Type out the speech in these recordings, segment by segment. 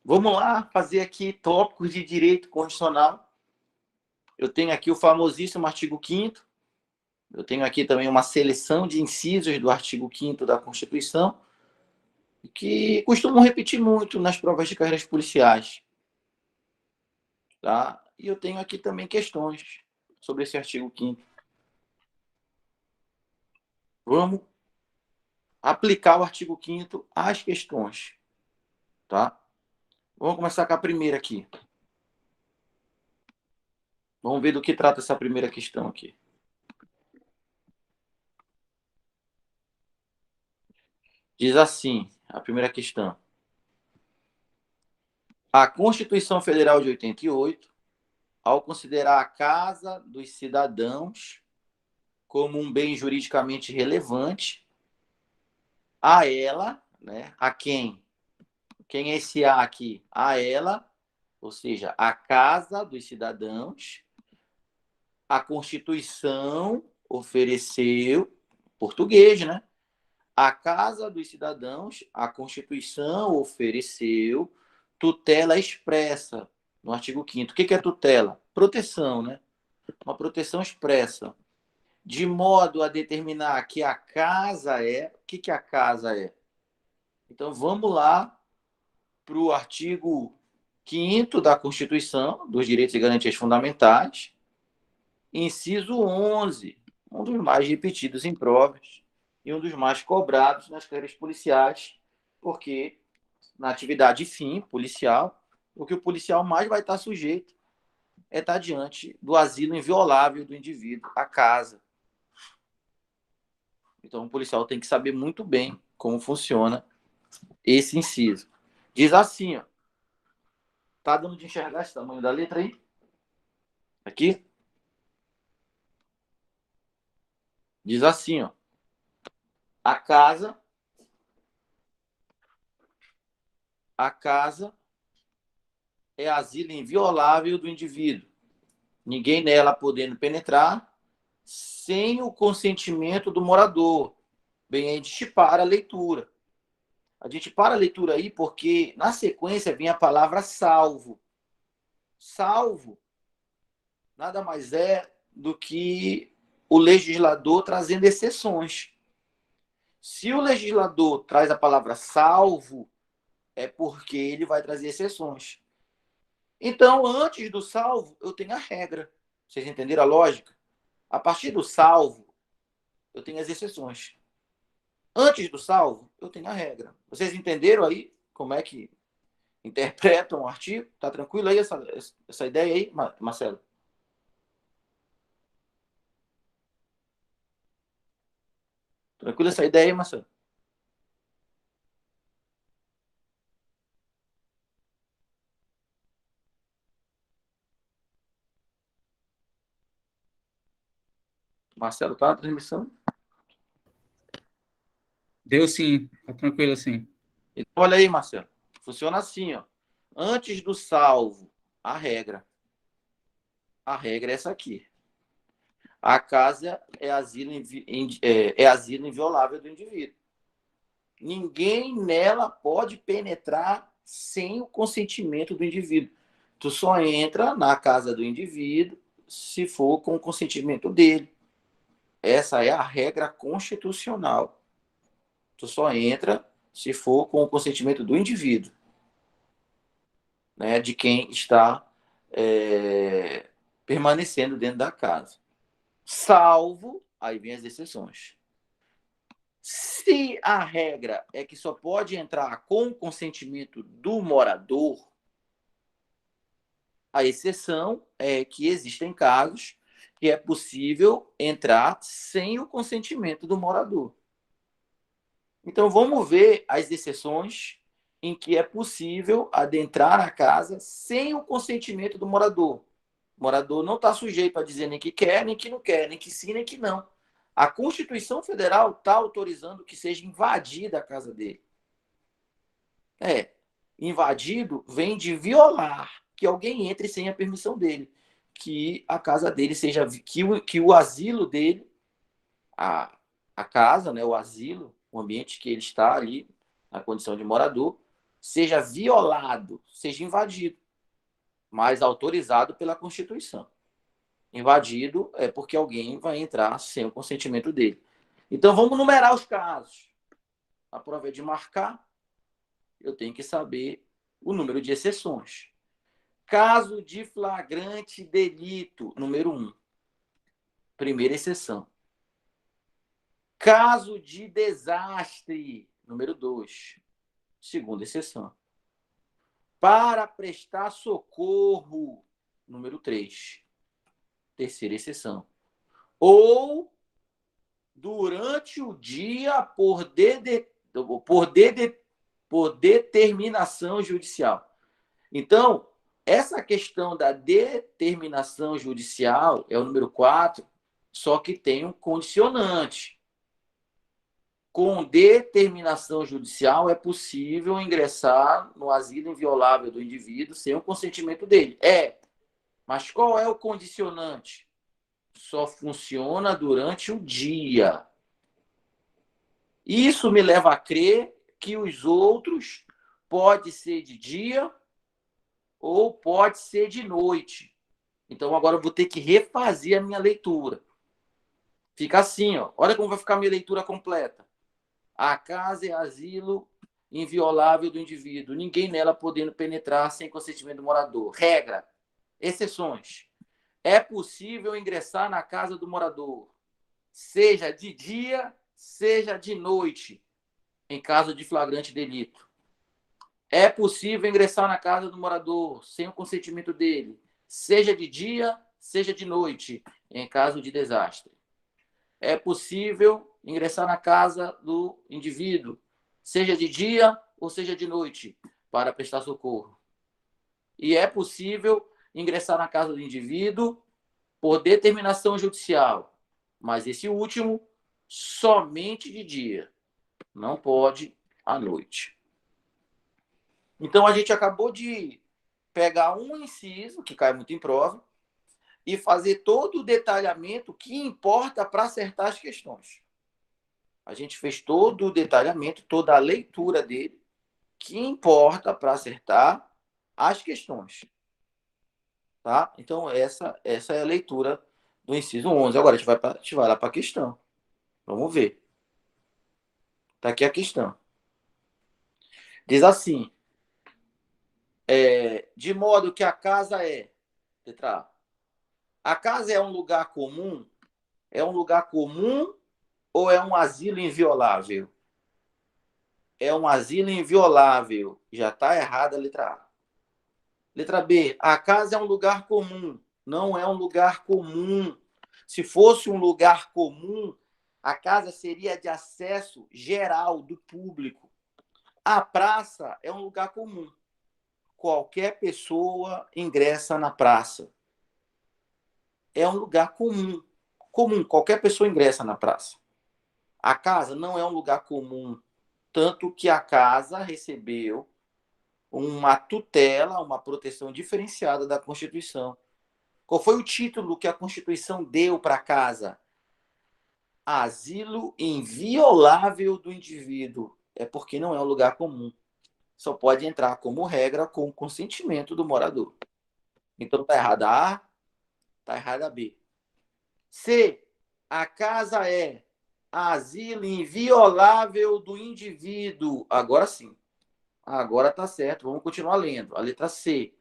Vamos lá fazer aqui tópicos de direito constitucional. Eu tenho aqui o famosíssimo artigo 5º. Eu tenho aqui também uma seleção de incisos do artigo 5º da Constituição, que costumam repetir muito nas provas de carreiras policiais. Tá? E eu tenho aqui também questões sobre esse artigo 5º. Vamos aplicar o artigo 5º às questões. Tá? Vamos começar com a primeira aqui. Vamos ver do que trata essa primeira questão aqui. Diz assim, a primeira questão. A Constituição Federal de 88, ao considerar a casa dos cidadãos como um bem juridicamente relevante, a ela, né, a quem? Quem é esse A aqui? A ela, ou seja, a casa dos cidadãos, a Constituição ofereceu, português, né? A casa dos cidadãos, a Constituição ofereceu tutela expressa no artigo 5º. O que é tutela? Proteção, né? Uma proteção expressa, de modo a determinar que a casa é... O que a casa é? Então, vamos lá para o artigo 5º da Constituição, dos Direitos e Garantias Fundamentais, inciso 11, um dos mais repetidos em provas e um dos mais cobrados nas carreiras policiais, porque na atividade fim policial, o que o policial mais vai estar sujeito é estar diante do asilo inviolável do indivíduo, a casa. Então, o policial tem que saber muito bem como funciona esse inciso. Diz assim, ó. Tá dando de enxergar esse tamanho da letra aí? Aqui? Diz assim, ó. A casa é asilo inviolável do indivíduo. Ninguém nela podendo penetrar sem o consentimento do morador. Bem, a gente para a leitura. A gente para a leitura aí porque na sequência vem a palavra salvo. Salvo nada mais é do que o legislador trazendo exceções. Se o legislador traz a palavra salvo, é porque ele vai trazer exceções. Então, antes do salvo, eu tenho a regra. Vocês entenderam a lógica? A partir do salvo, eu tenho as exceções. Antes do salvo, eu tenho a regra. Vocês entenderam aí como é que interpretam o artigo? Tá tranquilo aí essa ideia aí, Marcelo? Tranquilo essa ideia aí, Marcelo? Marcelo, tá na transmissão? Deu sim, tá tranquilo assim. Então, olha aí, Marcelo. Funciona assim, ó. Antes do salvo, a regra. A regra é essa aqui. A casa é asilo inviolável do indivíduo. Ninguém nela pode penetrar sem o consentimento do indivíduo. Tu só entra na casa do indivíduo se for com o consentimento dele. Essa é a regra constitucional. Tu só entra se for com o consentimento do indivíduo, né, de quem está permanecendo dentro da casa. Salvo, aí vem as exceções. Se a regra é que só pode entrar com o consentimento do morador, a exceção é que existem casos que é possível entrar sem o consentimento do morador. Então, vamos ver as exceções em que é possível adentrar a casa sem o consentimento do morador. O morador não está sujeito a dizer nem que quer, nem que não quer, nem que sim, nem que não. A Constituição Federal está autorizando que seja invadida a casa dele. Invadido vem de violar, que alguém entre sem a permissão dele, que a casa dele seja, que o asilo dele, a casa, né, o asilo, o ambiente que ele está ali, na condição de morador, seja violado, seja invadido, mas autorizado pela Constituição. Invadido é porque alguém vai entrar sem o consentimento dele. Então, vamos numerar os casos. A prova é de marcar, eu tenho que saber o número de exceções. Caso de flagrante delito, número 1. Primeira exceção. Caso de desastre, número 2. Segunda exceção. Para prestar socorro, número 3. Terceira exceção. Ou durante o dia por determinação judicial. Então, essa questão da determinação judicial é o número 4, só que tem um condicionante. Com determinação judicial é possível ingressar no asilo inviolável do indivíduo sem o consentimento dele. Mas qual é o condicionante? Só funciona durante o dia. Isso me leva a crer que os outros pode ser de dia ou pode ser de noite. Então, agora eu vou ter que refazer a minha leitura. Fica assim, ó. Olha como vai ficar a minha leitura completa. A casa é asilo inviolável do indivíduo. Ninguém nela podendo penetrar sem consentimento do morador. Regra. Exceções. É possível ingressar na casa do morador, seja de dia, seja de noite, em caso de flagrante delito. É possível ingressar na casa do morador sem o consentimento dele, seja de dia, seja de noite, em caso de desastre. É possível ingressar na casa do indivíduo, seja de dia ou seja de noite, para prestar socorro. E é possível ingressar na casa do indivíduo por determinação judicial, mas esse último somente de dia, não pode à noite. Então, a gente acabou de pegar um inciso, que cai muito em prova, e fazer todo o detalhamento que importa para acertar as questões. A gente fez todo o detalhamento, toda a leitura dele, que importa para acertar as questões. Tá? Então, essa é a leitura do inciso 11. Agora, a gente vai lá para a questão. Vamos ver. Está aqui a questão. Diz assim, de modo que a casa é... Letra A. A casa é um lugar comum? É um lugar comum ou é um asilo inviolável? É um asilo inviolável. Já está errada a letra A. Letra B. A casa é um lugar comum. Não é um lugar comum. Se fosse um lugar comum, a casa seria de acesso geral do público. A praça é um lugar comum. Qualquer pessoa ingressa na praça. É um lugar comum. Comum, qualquer pessoa ingressa na praça. A casa não é um lugar comum, tanto que a casa recebeu uma tutela, uma proteção diferenciada da Constituição. Qual foi o título que a Constituição deu para a casa? Asilo inviolável do indivíduo. É porque não é um lugar comum. Só pode entrar como regra com o consentimento do morador. Então, está errada a A, está errada a B. C. A casa é asilo inviolável do indivíduo. Agora sim. Agora está certo. Vamos continuar lendo. A letra C.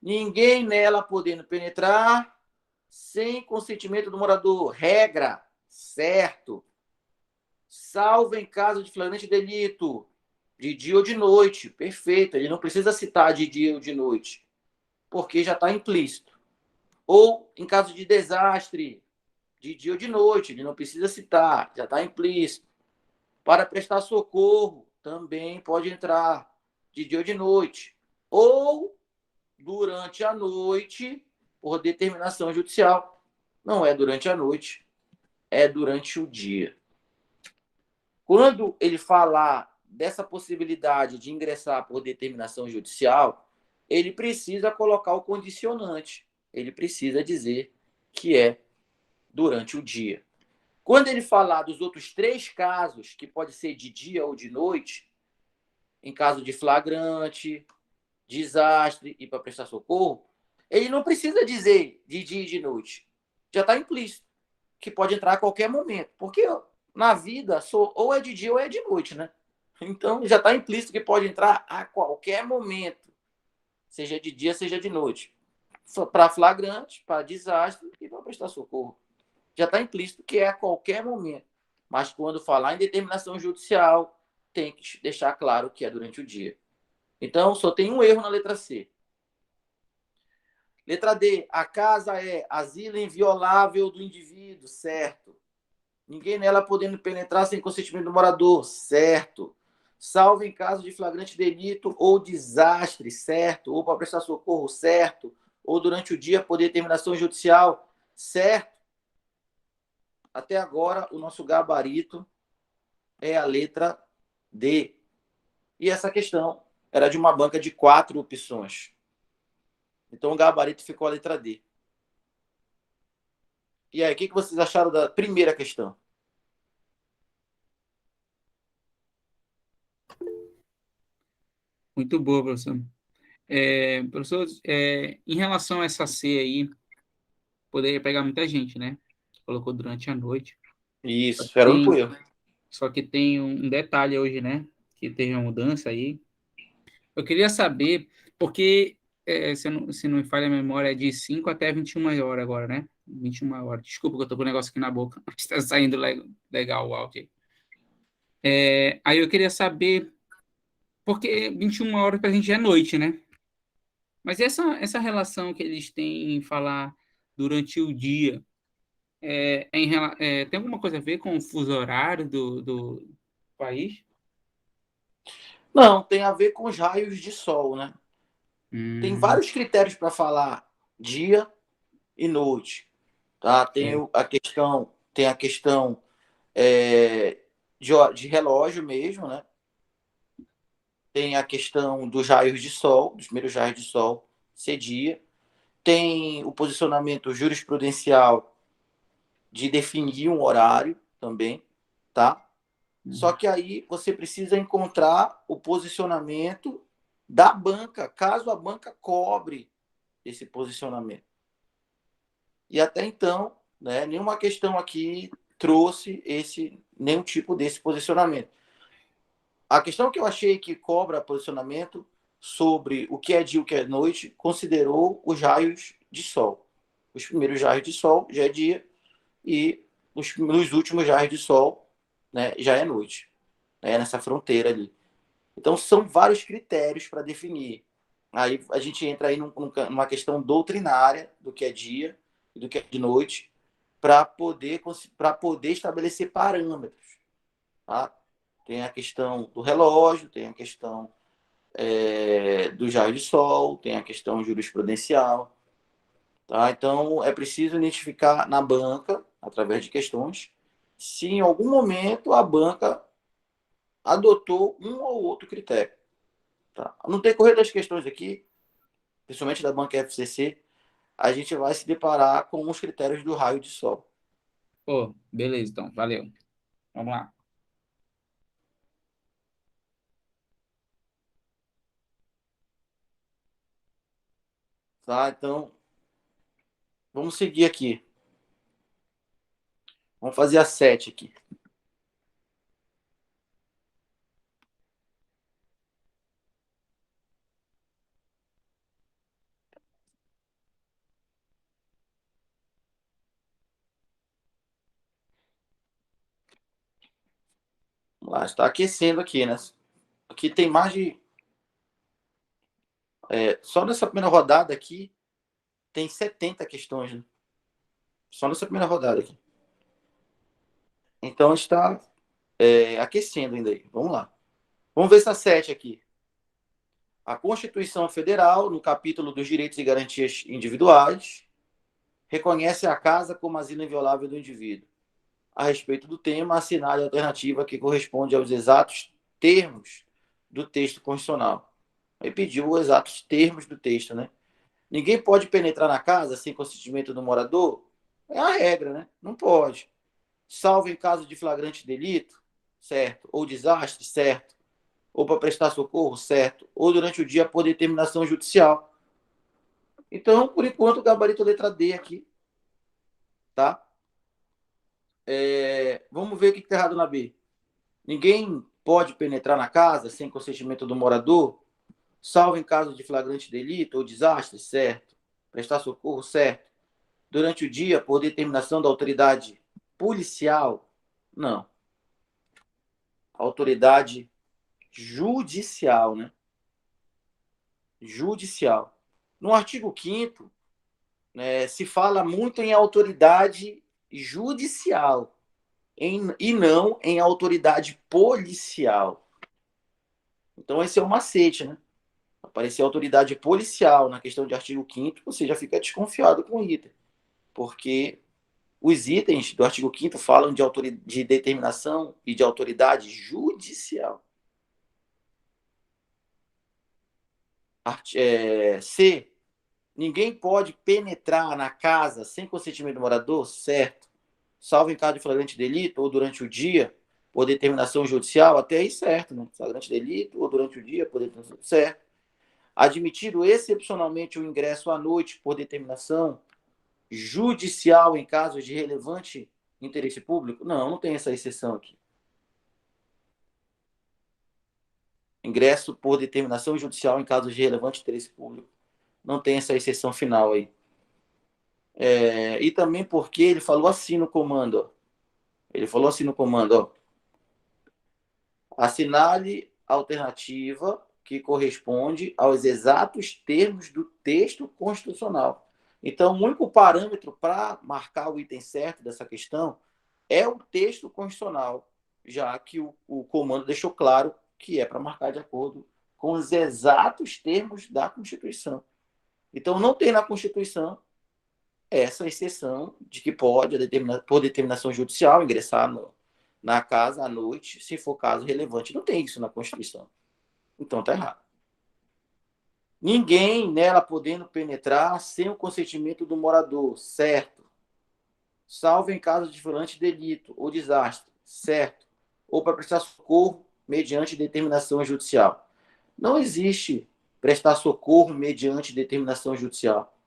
Ninguém nela podendo penetrar sem consentimento do morador. Regra. Certo. Salvo em caso de flagrante delito. De dia ou de noite. Perfeito. Ele não precisa citar de dia ou de noite. Porque já está implícito. Ou em caso de desastre. De dia ou de noite. Ele não precisa citar. Já está implícito. Para prestar socorro. Também pode entrar. De dia ou de noite. Ou durante a noite, por determinação judicial. Não é durante a noite, é durante o dia. Quando ele falar dessa possibilidade de ingressar por determinação judicial, ele precisa colocar o condicionante. Ele precisa dizer que é durante o dia. Quando ele falar dos outros 3 casos, que pode ser de dia ou de noite, em caso de flagrante, desastre e para prestar socorro, ele não precisa dizer de dia e de noite. Já está implícito que pode entrar a qualquer momento. Porque na vida, ou é de dia ou é de noite, né? Então, já está implícito que pode entrar a qualquer momento, seja de dia, seja de noite. Para flagrante, para desastre e para prestar socorro. Já está implícito que é a qualquer momento. Mas quando falar em determinação judicial, tem que deixar claro que é durante o dia. Então, só tem um erro na letra C. Letra D, a casa é asilo inviolável do indivíduo, certo. Ninguém nela podendo penetrar sem consentimento do morador, certo. Salvo em caso de flagrante delito ou desastre, certo. Ou para prestar socorro, certo. Ou durante o dia por determinação judicial, certo. Até agora, o nosso gabarito é a letra D. E essa questão era de uma banca de 4 opções. Então, o gabarito ficou a letra D. E aí, o que vocês acharam da primeira questão? Muito boa, professor. Professor, em relação a essa C aí, poderia pegar muita gente, né? Colocou durante a noite. Isso, era o único Tem, erro. só que tem um detalhe hoje, né? Que teve uma mudança aí. Eu queria saber, porque, se não me falha a memória, é de 5 até 21 horas agora, né? 21 horas. Desculpa que eu tô com um negócio aqui na boca. Está saindo legal o áudio aí. Aí eu queria saber, porque 21 horas pra gente é noite, né? Mas essa relação que eles têm em falar durante o dia, tem alguma coisa a ver com o fuso horário do país? Não, tem a ver com os raios de sol, né? Tem Hum, vários critérios para falar dia e noite, tá? é. Tem a questão é, de relógio mesmo, né? Tem a questão dos raios de sol, dos primeiros raios de sol ser dia. Tem o posicionamento jurisprudencial de definir um horário também, tá? Só que aí você precisa encontrar o posicionamento da banca, caso a banca cobre esse posicionamento. E até então, né, nenhuma questão aqui trouxe nenhum tipo desse posicionamento. A questão que eu achei que cobra posicionamento sobre o que é dia e o que é noite, considerou os raios de sol. Os primeiros raios de sol já é dia e os últimos raios de sol, né, já é noite. Né, nessa fronteira ali. Então, são vários critérios para definir. Aí a gente entra aí numa questão doutrinária do que é dia e do que é de noite, para poder estabelecer parâmetros. Tá? Tem a questão do relógio, tem a questão do raio de sol, tem a questão jurisprudencial. Tá? Então, é preciso identificar na banca, através de questões, se em algum momento a banca adotou um ou outro critério. Tá? No decorrer das questões aqui, principalmente da banca FCC, a gente vai se deparar com os critérios do raio de sol. Pô, beleza, então, valeu. Vamos lá. Tá? Então, vamos seguir aqui. Vamos fazer a 7 aqui. Vamos lá, está aquecendo aqui, né? Aqui tem mais de. Só nessa primeira rodada aqui, tem 70 questões. Né? Só nessa primeira rodada aqui. Então, está aquecendo ainda aí. Vamos lá. Vamos ver essa 7 aqui. A Constituição Federal, no capítulo dos direitos e garantias individuais, reconhece a casa como asilo inviolável do indivíduo. A respeito do tema, assinale a alternativa que corresponde aos exatos termos do texto constitucional. Ele pediu os exatos termos do texto, né? Ninguém pode penetrar na casa sem consentimento do morador? É a regra, né? Não pode. Salvo em caso de flagrante delito, certo? Ou desastre, certo? ou para prestar socorro, certo, ou durante o dia por determinação judicial. Então, por enquanto, o gabarito letra D aqui, tá? Vamos ver o que está errado na B. Ninguém pode penetrar na casa sem consentimento do morador, salvo em caso de flagrante delito ou desastre, certo? Prestar socorro, certo? Durante o dia, por determinação da autoridade policial, não. Autoridade judicial, né? Judicial. No artigo 5º, se fala muito em autoridade judicial e não em autoridade policial. Então, esse é o macete, né? Aparecer autoridade policial na questão de artigo 5º, você já fica desconfiado com o item, porque os itens do artigo 5º falam de determinação e de autoridade judicial. C. Ninguém pode penetrar na casa sem consentimento do morador, certo? Salvo em caso de flagrante delito ou durante o dia, por determinação judicial, até aí certo, né? Flagrante delito ou durante o dia, por determinação, certo. Admitido excepcionalmente o ingresso à noite por determinação judicial em casos de relevante interesse público? Não, não tem essa exceção aqui. Ingresso por determinação judicial em casos de relevante interesse público. Não tem essa exceção final aí. E também porque ele falou assim no comando, ó. Ele falou assim no comando, ó. Assinale a alternativa que corresponde aos exatos termos do texto constitucional. Então, o único parâmetro para marcar o item certo dessa questão é o texto constitucional, já que o comando deixou claro que é para marcar de acordo com os exatos termos da Constituição. Então, não tem na Constituição essa exceção de que pode, por determinação judicial, ingressar na casa à noite, se for caso relevante. Não tem isso na Constituição. Então, está errado. Ninguém nela podendo penetrar sem o consentimento do morador, certo? Salvo em caso de flagrante delito ou desastre, certo? Ou para prestar socorro mediante determinação judicial. Não existe prestar socorro mediante determinação judicial.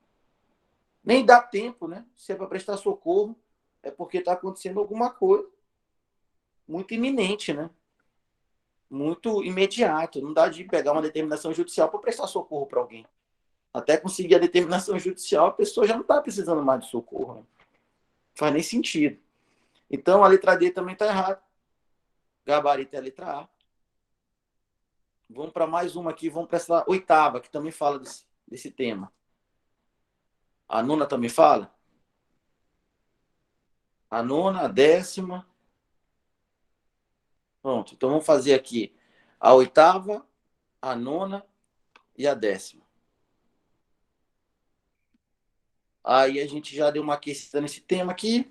Nem dá tempo, né? Se é para prestar socorro, é porque está acontecendo alguma coisa muito iminente, né? Muito imediato. Não dá de pegar uma determinação judicial para prestar socorro para alguém. Até conseguir a determinação judicial, a pessoa já não está precisando mais de socorro. Né? Não faz nem sentido. Então, a letra D também está errada. Gabarito é a letra A. Vamos para mais uma aqui. Vamos para essa oitava, que também fala desse tema. A nona também fala? A nona, a décima. Pronto. Então, vamos fazer aqui a oitava, a nona e a décima. Aí a gente já deu uma aquecida nesse tema aqui.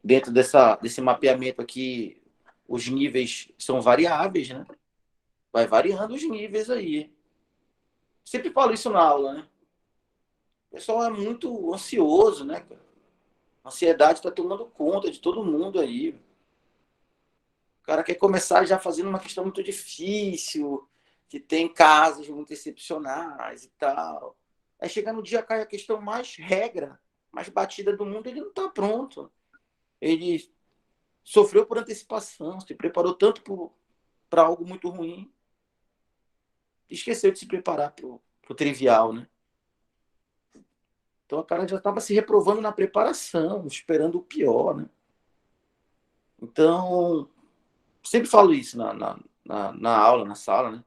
Dentro desse mapeamento aqui, os níveis são variáveis, né? Vai variando os níveis aí. Sempre falo isso na aula, né? O pessoal é muito ansioso, né, cara? A ansiedade está tomando conta de todo mundo aí. O cara quer começar já fazendo uma questão muito difícil, que tem casos muito excepcionais e tal. Aí chega no dia, cai a questão mais regra, mais batida do mundo, ele não está pronto. Ele sofreu por antecipação, se preparou tanto para algo muito ruim, esqueceu de se preparar para o trivial, né? Então, o cara já estava se reprovando na preparação, esperando o pior, né? Então, sempre falo isso na aula, na sala, né?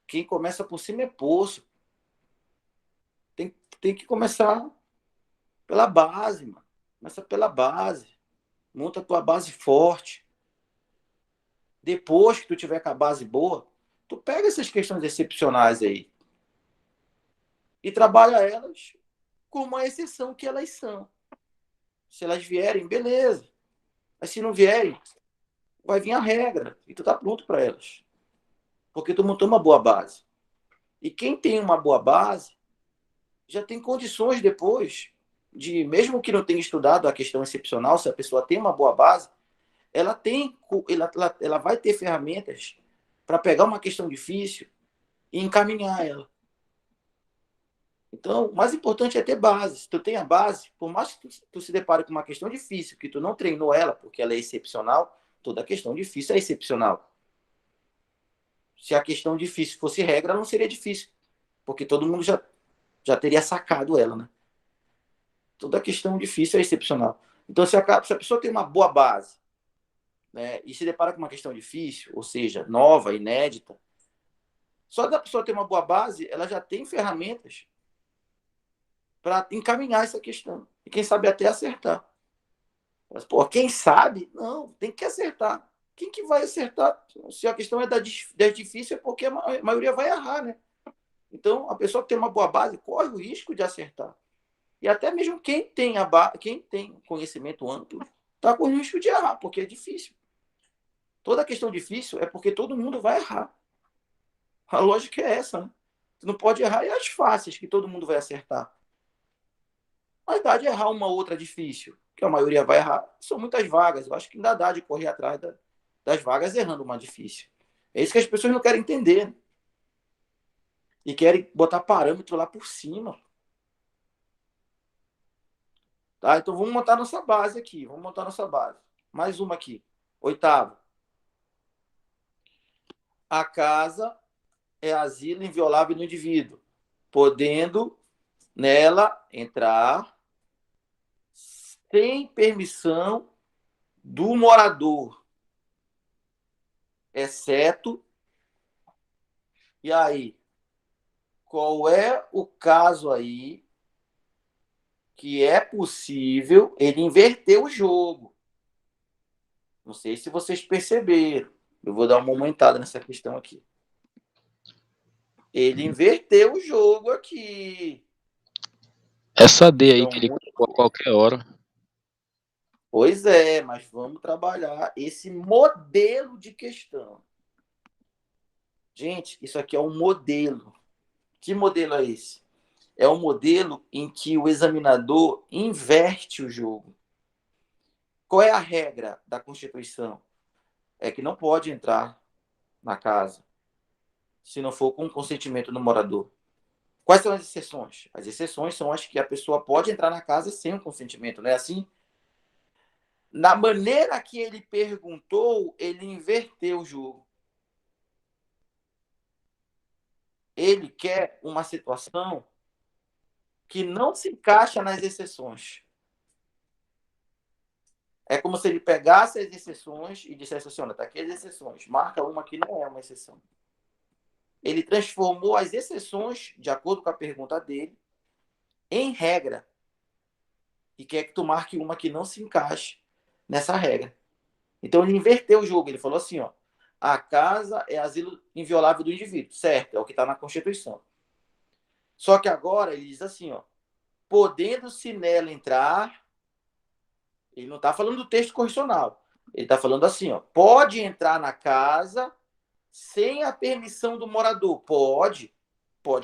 Quem começa por cima é poço. Tem que começar pela base, mano. Começa pela base. Monta a tua base forte. Depois que tu tiver com a base boa, tu pega essas questões excepcionais aí e trabalha elas como a exceção que elas são. Se elas vierem, beleza. Mas se não vierem, vai vir a regra e tu tá pronto para elas. Porque tu montou uma boa base. E quem tem uma boa base já tem condições depois de, mesmo que não tenha estudado a questão excepcional, se a pessoa tem uma boa base, ela vai ter ferramentas para pegar uma questão difícil e encaminhar ela. Então, o mais importante é ter base. Se tu tem a base, por mais que tu se depare com uma questão difícil, que tu não treinou ela, porque ela é excepcional, toda questão difícil é excepcional. Se a questão difícil fosse regra, não seria difícil, porque todo mundo já teria sacado ela, né? Toda questão difícil é excepcional. Então, se a pessoa tem uma boa base, né, e se depara com uma questão difícil, ou seja, nova, inédita, só da pessoa ter uma boa base, ela já tem ferramentas para encaminhar essa questão. E quem sabe até acertar. Mas, pô, quem sabe, não, tem que acertar. Quem que vai acertar? Se a questão é da difícil, é porque a maioria vai errar, né? Então, a pessoa que tem uma boa base corre o risco de acertar. E até mesmo quem tem conhecimento amplo está com o risco de errar, porque é difícil. Toda questão difícil é porque todo mundo vai errar. A lógica é essa, né? Tu não pode errar e as fáceis, que todo mundo vai acertar. Mas dá de errar uma outra difícil, que a maioria vai errar. São muitas vagas. Eu acho que ainda dá de correr atrás das vagas errando uma difícil. É isso que as pessoas não querem entender. Né? E querem botar parâmetro lá por cima. Tá? Então vamos montar nossa base aqui. Vamos montar nossa base. Mais uma aqui. Oitavo. A casa é asilo inviolável do indivíduo, podendo nela entrar sem permissão do morador, exceto. E aí, qual é o caso aí que é possível ele inverter o jogo? Não sei se vocês perceberam. Eu vou dar uma aumentada nessa questão aqui. Ele inverteu o jogo aqui. Essa D aí que ele colocou a qualquer hora. Pois é, mas vamos trabalhar esse modelo de questão. Gente, isso aqui é um modelo. Que modelo é esse? É um modelo em que o examinador inverte o jogo. Qual é a regra da Constituição? É que não pode entrar na casa se não for com consentimento do morador. Quais são as exceções? As exceções são as que a pessoa pode entrar na casa sem o consentimento, não é assim? Na maneira que ele perguntou, ele inverteu o jogo. Ele quer uma situação que não se encaixa nas exceções. É como se ele pegasse as exceções e dissesse assim, olha, tá aqui as exceções, marca uma que não é uma exceção. Ele transformou as exceções, de acordo com a pergunta dele, em regra. E quer que tu marque uma que não se encaixe nessa regra. Então ele inverteu o jogo, ele falou assim, ó, a casa é asilo inviolável do indivíduo, certo, é o que está na Constituição. Só que agora ele diz assim, ó, podendo-se nela entrar, ele não está falando do texto constitucional, ele está falando assim, ó, pode entrar na casa sem a permissão do morador. Pode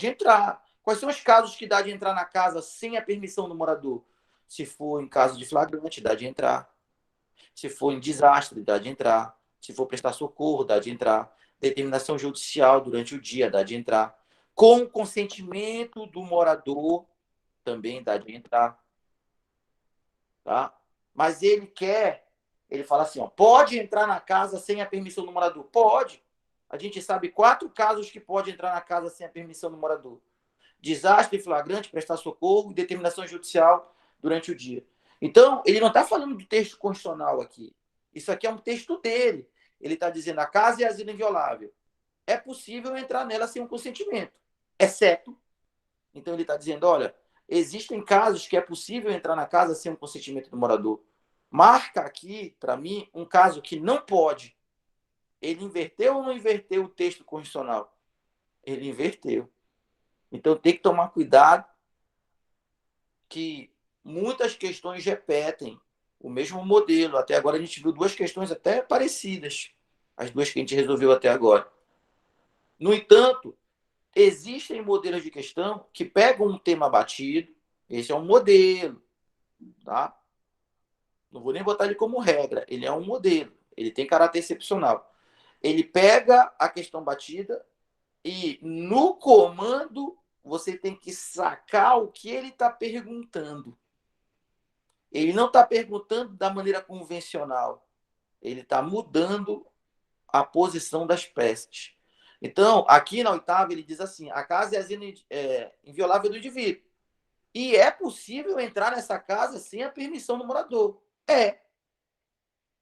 entrar. Quais são os casos que dá de entrar na casa sem a permissão do morador? Se for em caso de flagrante, dá de entrar. Se for em desastre, dá de entrar. Se for prestar socorro, dá de entrar. Determinação judicial durante o dia, dá de entrar. Com consentimento do morador, também dá de entrar. Tá? Mas ele fala assim, ó, pode entrar na casa sem a permissão do morador? Pode. A gente sabe 4 casos que pode entrar na casa sem a permissão do morador. Desastre flagrante, prestar socorro e determinação judicial durante o dia. Então, ele não está falando do texto constitucional aqui. Isso aqui é um texto dele. Ele está dizendo a casa é asilo inviolável. É possível entrar nela sem um consentimento, exceto. Então, ele está dizendo, olha, existem casos que é possível entrar na casa sem um consentimento do morador. Marca aqui, para mim, um caso que não pode. Ele inverteu ou não inverteu o texto constitucional? Ele inverteu. Então tem que tomar cuidado que muitas questões repetem o mesmo modelo. Até agora a gente viu 2 questões até parecidas, as 2 que a gente resolveu até agora. No entanto, existem modelos de questão que pegam um tema batido, esse é um modelo, tá? Não vou nem botar ele como regra, ele é um modelo. Ele tem caráter excepcional. Ele pega a questão batida e, no comando, você tem que sacar o que ele está perguntando. Ele não está perguntando da maneira convencional. Ele está mudando a posição das peças. Então, aqui na oitava, ele diz assim: a casa é asilo inviolável do indivíduo. E é possível entrar nessa casa sem a permissão do morador.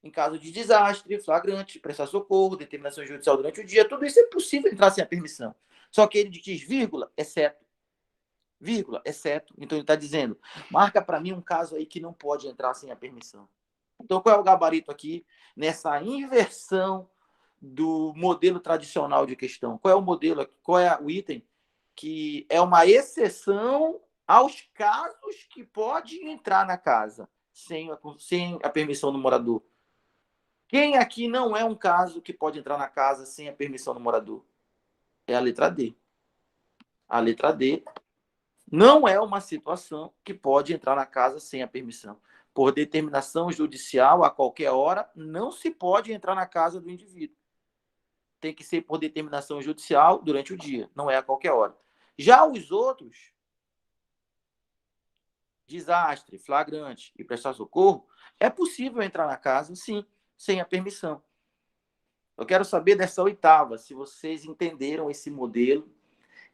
Em caso de desastre, flagrante, prestar socorro, determinação judicial durante o dia, tudo isso é possível entrar sem a permissão. Só que ele diz vírgula, exceto. Vírgula, exceto. Então ele está dizendo, marca para mim um caso aí que não pode entrar sem a permissão. Então qual é o gabarito aqui nessa inversão do modelo tradicional de questão? Qual é o modelo aqui? Qual é o item que é uma exceção aos casos que pode entrar na casa sem a permissão do morador? Quem aqui não é um caso que pode entrar na casa sem a permissão do morador? É a letra D. A letra D não é uma situação que pode entrar na casa sem a permissão. Por determinação judicial, a qualquer hora, não se pode entrar na casa do indivíduo. Tem que ser por determinação judicial durante o dia, não é a qualquer hora. Já os outros, desastre, flagrante e prestar socorro, é possível entrar na casa, sim, sem a permissão. Eu quero saber dessa oitava, se vocês entenderam esse modelo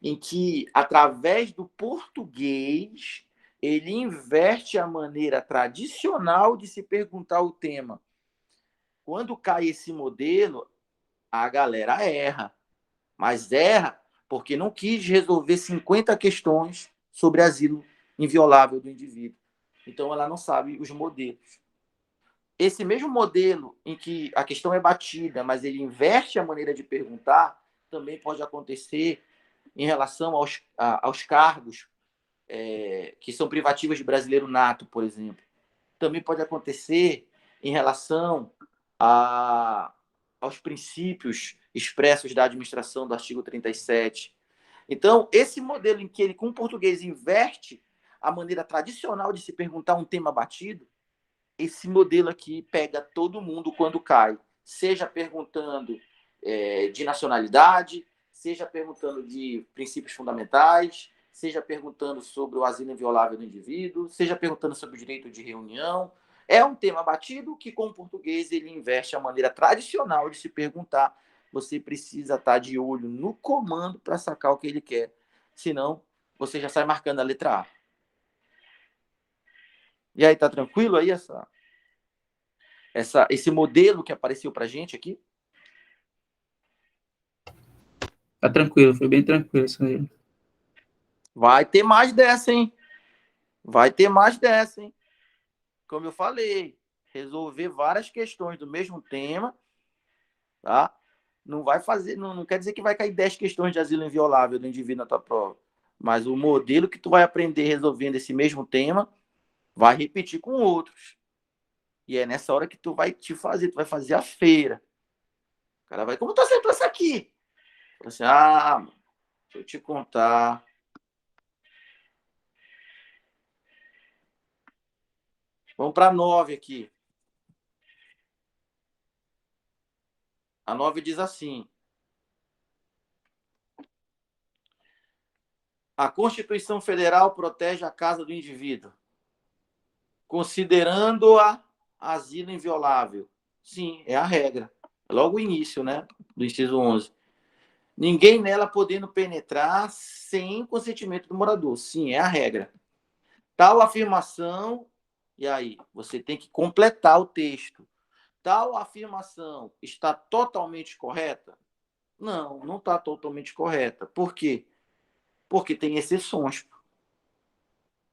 em que, através do português, ele inverte a maneira tradicional de se perguntar o tema. Quando cai esse modelo, a galera erra. Mas erra porque não quis resolver 50 questões sobre asilo inviolável do indivíduo. Então, ela não sabe os modelos. Esse mesmo modelo em que a questão é batida, mas ele inverte a maneira de perguntar, também pode acontecer em relação aos cargos que são privativos de brasileiro nato, por exemplo. Também pode acontecer em relação aos princípios expressos da administração do artigo 37. Então, esse modelo em que ele, com o português, inverte a maneira tradicional de se perguntar um tema batido, esse modelo aqui pega todo mundo quando cai, seja perguntando de nacionalidade, seja perguntando de princípios fundamentais, seja perguntando sobre o asilo inviolável do indivíduo, seja perguntando sobre o direito de reunião. É um tema batido que, com o português, ele investe a maneira tradicional de se perguntar. Você precisa estar de olho no comando para sacar o que ele quer. Senão, você já sai marcando a letra A. E aí, tá tranquilo aí esse modelo que apareceu pra gente aqui? Tá tranquilo, foi bem tranquilo isso aí. Vai ter mais dessa, hein? Vai ter mais dessa, hein? Como eu falei, resolver várias questões do mesmo tema, tá? Não vai fazer, não quer dizer que vai cair 10 questões de asilo inviolável do indivíduo na tua prova. Mas o modelo que tu vai aprender resolvendo esse mesmo tema vai repetir com outros. E é nessa hora que tu vai fazer a feira. O cara vai, como tu acertou essa aqui? Assim, deixa eu te contar. Vamos para a 9 aqui. A 9 diz assim: a Constituição Federal protege a casa do indivíduo, considerando-a asilo inviolável. Sim, é a regra. Logo o início, né, do inciso 11. Ninguém nela podendo penetrar sem consentimento do morador. Sim, é a regra. Tal afirmação, e aí, você tem que completar o texto. Tal afirmação está totalmente correta? Não, não está totalmente correta. Por quê? Porque tem exceções.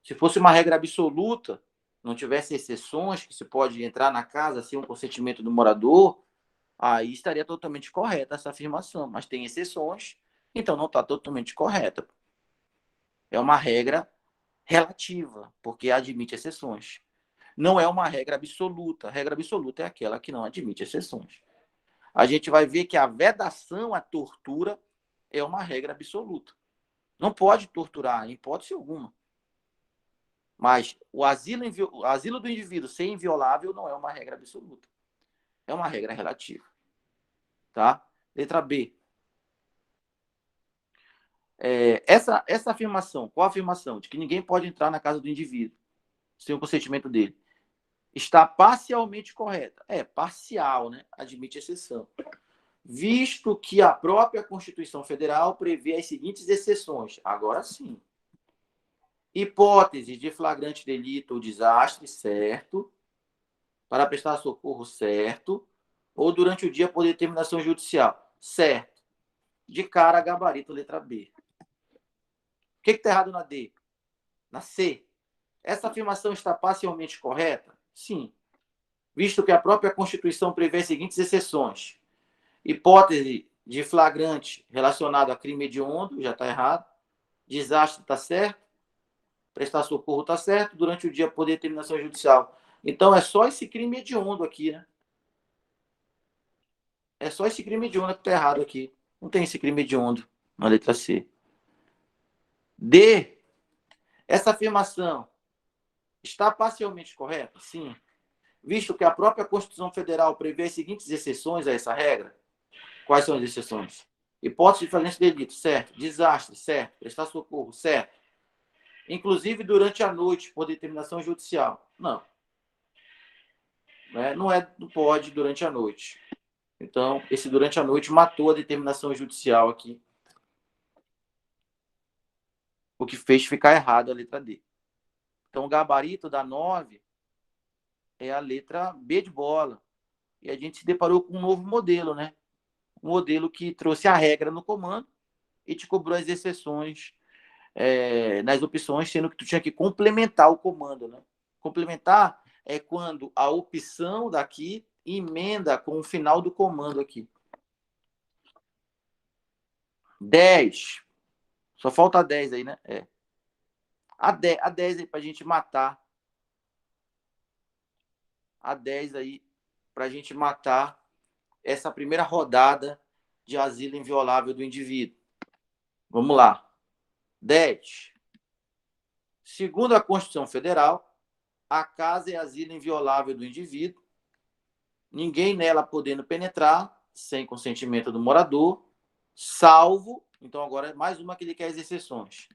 Se fosse uma regra absoluta, não tivesse exceções, que se pode entrar na casa sem um consentimento do morador, aí estaria totalmente correta essa afirmação. Mas tem exceções, então não está totalmente correta. É uma regra relativa, porque admite exceções. Não é uma regra absoluta. A regra absoluta é aquela que não admite exceções. A gente vai ver que a vedação à tortura é uma regra absoluta. Não pode torturar, em hipótese alguma. Mas o asilo do indivíduo ser inviolável não é uma regra absoluta. É uma regra relativa. Tá? Letra B. Essa afirmação, qual a afirmação? De que ninguém pode entrar na casa do indivíduo sem o consentimento dele. Está parcialmente correta. Parcial, né? Admite exceção. Visto que a própria Constituição Federal prevê as seguintes exceções. Agora sim. Hipótese de flagrante delito ou desastre, certo. Para prestar socorro, certo. Ou durante o dia por determinação judicial, certo. De cara, gabarito, letra B. O que está errado na D? Na C. Essa afirmação está parcialmente correta? Sim. Visto que a própria Constituição prevê as seguintes exceções. Hipótese de flagrante relacionado a crime hediondo, já está errado. Desastre está certo. Prestar socorro está certo. Durante o dia por determinação judicial. Então, é só esse crime hediondo aqui, né? É só esse crime hediondo que está errado aqui. Não tem esse crime hediondo na letra C. D. Essa afirmação está parcialmente correta? Sim. Visto que a própria Constituição Federal prevê as seguintes exceções a essa regra. Quais são as exceções? Hipótese de flagrante delito, certo. Desastre, certo. Prestar socorro, certo. Inclusive durante a noite, por determinação judicial. Não. Não pode durante a noite. Então, esse durante a noite matou a determinação judicial aqui. O que fez ficar errado a letra D. Então, o gabarito da 9 é a letra B de bola. E a gente se deparou com um novo modelo, né? Um modelo que trouxe a regra no comando e te cobrou as exceções nas opções, sendo que tu tinha que complementar o comando, né? Complementar é quando a opção daqui emenda com o final do comando aqui. 10. Só falta 10 aí, né? A 10 aí pra gente matar. A 10 aí pra gente matar essa primeira rodada de asilo inviolável do indivíduo. Vamos lá. 10. Segundo a Constituição Federal, a casa é asilo inviolável do indivíduo, ninguém nela podendo penetrar sem consentimento do morador, salvo, então agora é mais uma que ele quer as exceções.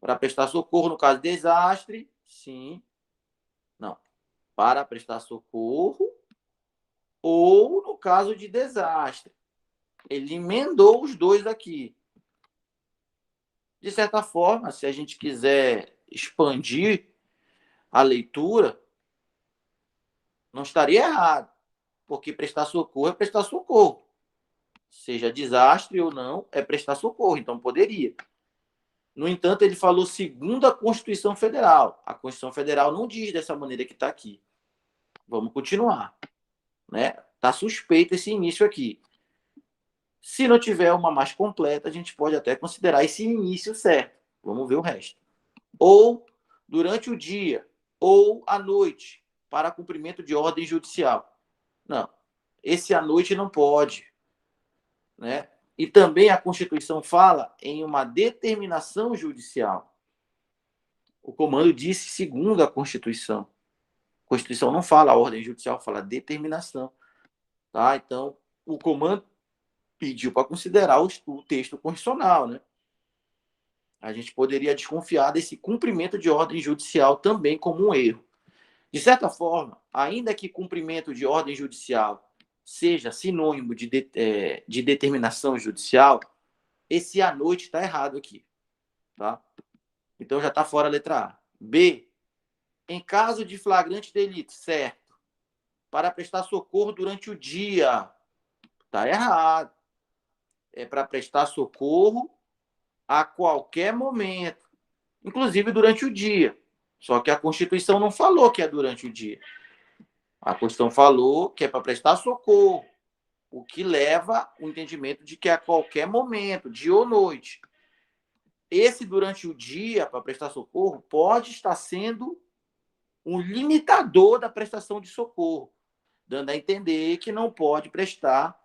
Para prestar socorro no caso de desastre, sim. Não. Para prestar socorro ou no caso de desastre. Ele emendou os dois aqui. De certa forma, se a gente quiser expandir a leitura, não estaria errado, porque prestar socorro é prestar socorro. Seja desastre ou não, é prestar socorro, então poderia. No entanto, ele falou segundo a Constituição Federal. A Constituição Federal não diz dessa maneira que está aqui. Vamos continuar. Está suspeito esse início aqui. Se não tiver uma mais completa, a gente pode até considerar esse início certo. Vamos ver o resto. Ou durante o dia, ou à noite, para cumprimento de ordem judicial. Não, esse à noite não pode. E também a Constituição fala em uma determinação judicial. O comando disse segundo a Constituição. A Constituição não fala ordem judicial, fala determinação. Tá? Então, o comando pediu para considerar o texto constitucional, né? A gente poderia desconfiar desse cumprimento de ordem judicial também como um erro. De certa forma, ainda que cumprimento de ordem judicial seja sinônimo de determinação judicial, esse à noite está errado aqui. Tá? Então já está fora a letra A. B. Em caso de flagrante delito, certo. Para prestar socorro durante o dia. Está errado. É para prestar socorro a qualquer momento, inclusive durante o dia. Só que a Constituição não falou que é durante o dia. A Constituição falou que é para prestar socorro, o que leva o entendimento de que é a qualquer momento, dia ou noite. Esse durante o dia, para prestar socorro, pode estar sendo um limitador da prestação de socorro, dando a entender que não pode prestar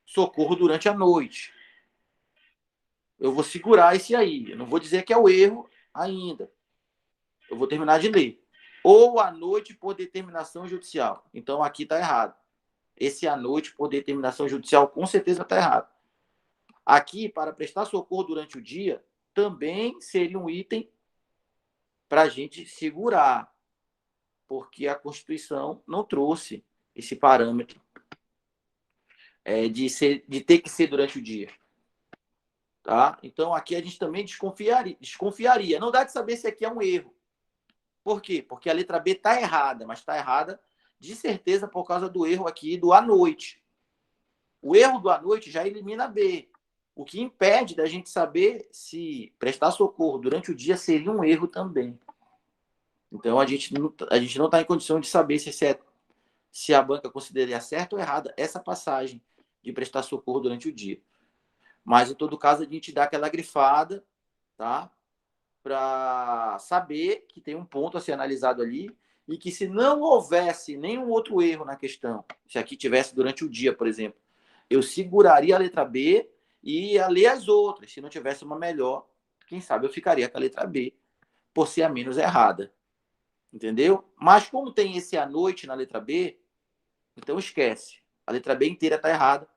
socorro durante a noite. Eu vou segurar esse aí. Eu não vou dizer que é o erro ainda. Eu vou terminar de ler. Ou à noite por determinação judicial. Então, aqui está errado. Esse à noite, por determinação judicial, com certeza está errado. Aqui, para prestar socorro durante o dia, também seria um item para a gente segurar, porque a Constituição não trouxe esse parâmetro de ter que ser durante o dia. Tá? Então, aqui a gente também desconfiaria. Não dá de saber se aqui é um erro. Por quê? Porque a letra B está errada, mas está errada de certeza por causa do erro aqui do à noite. O erro do à noite já elimina B. O que impede da gente saber se prestar socorro durante o dia seria um erro também. Então, a gente não está em condição de saber se a banca consideraria certa ou errada essa passagem de prestar socorro durante o dia. Mas, em todo caso, a gente dá aquela grifada, tá? Para saber que tem um ponto a ser analisado ali e que, se não houvesse nenhum outro erro na questão, se aqui tivesse durante o dia, por exemplo, eu seguraria a letra B e ia ler as outras. Se não tivesse uma melhor, quem sabe eu ficaria com a letra B, por ser a menos errada. Entendeu? Mas como tem esse à noite na letra B, então esquece. A letra B inteira está errada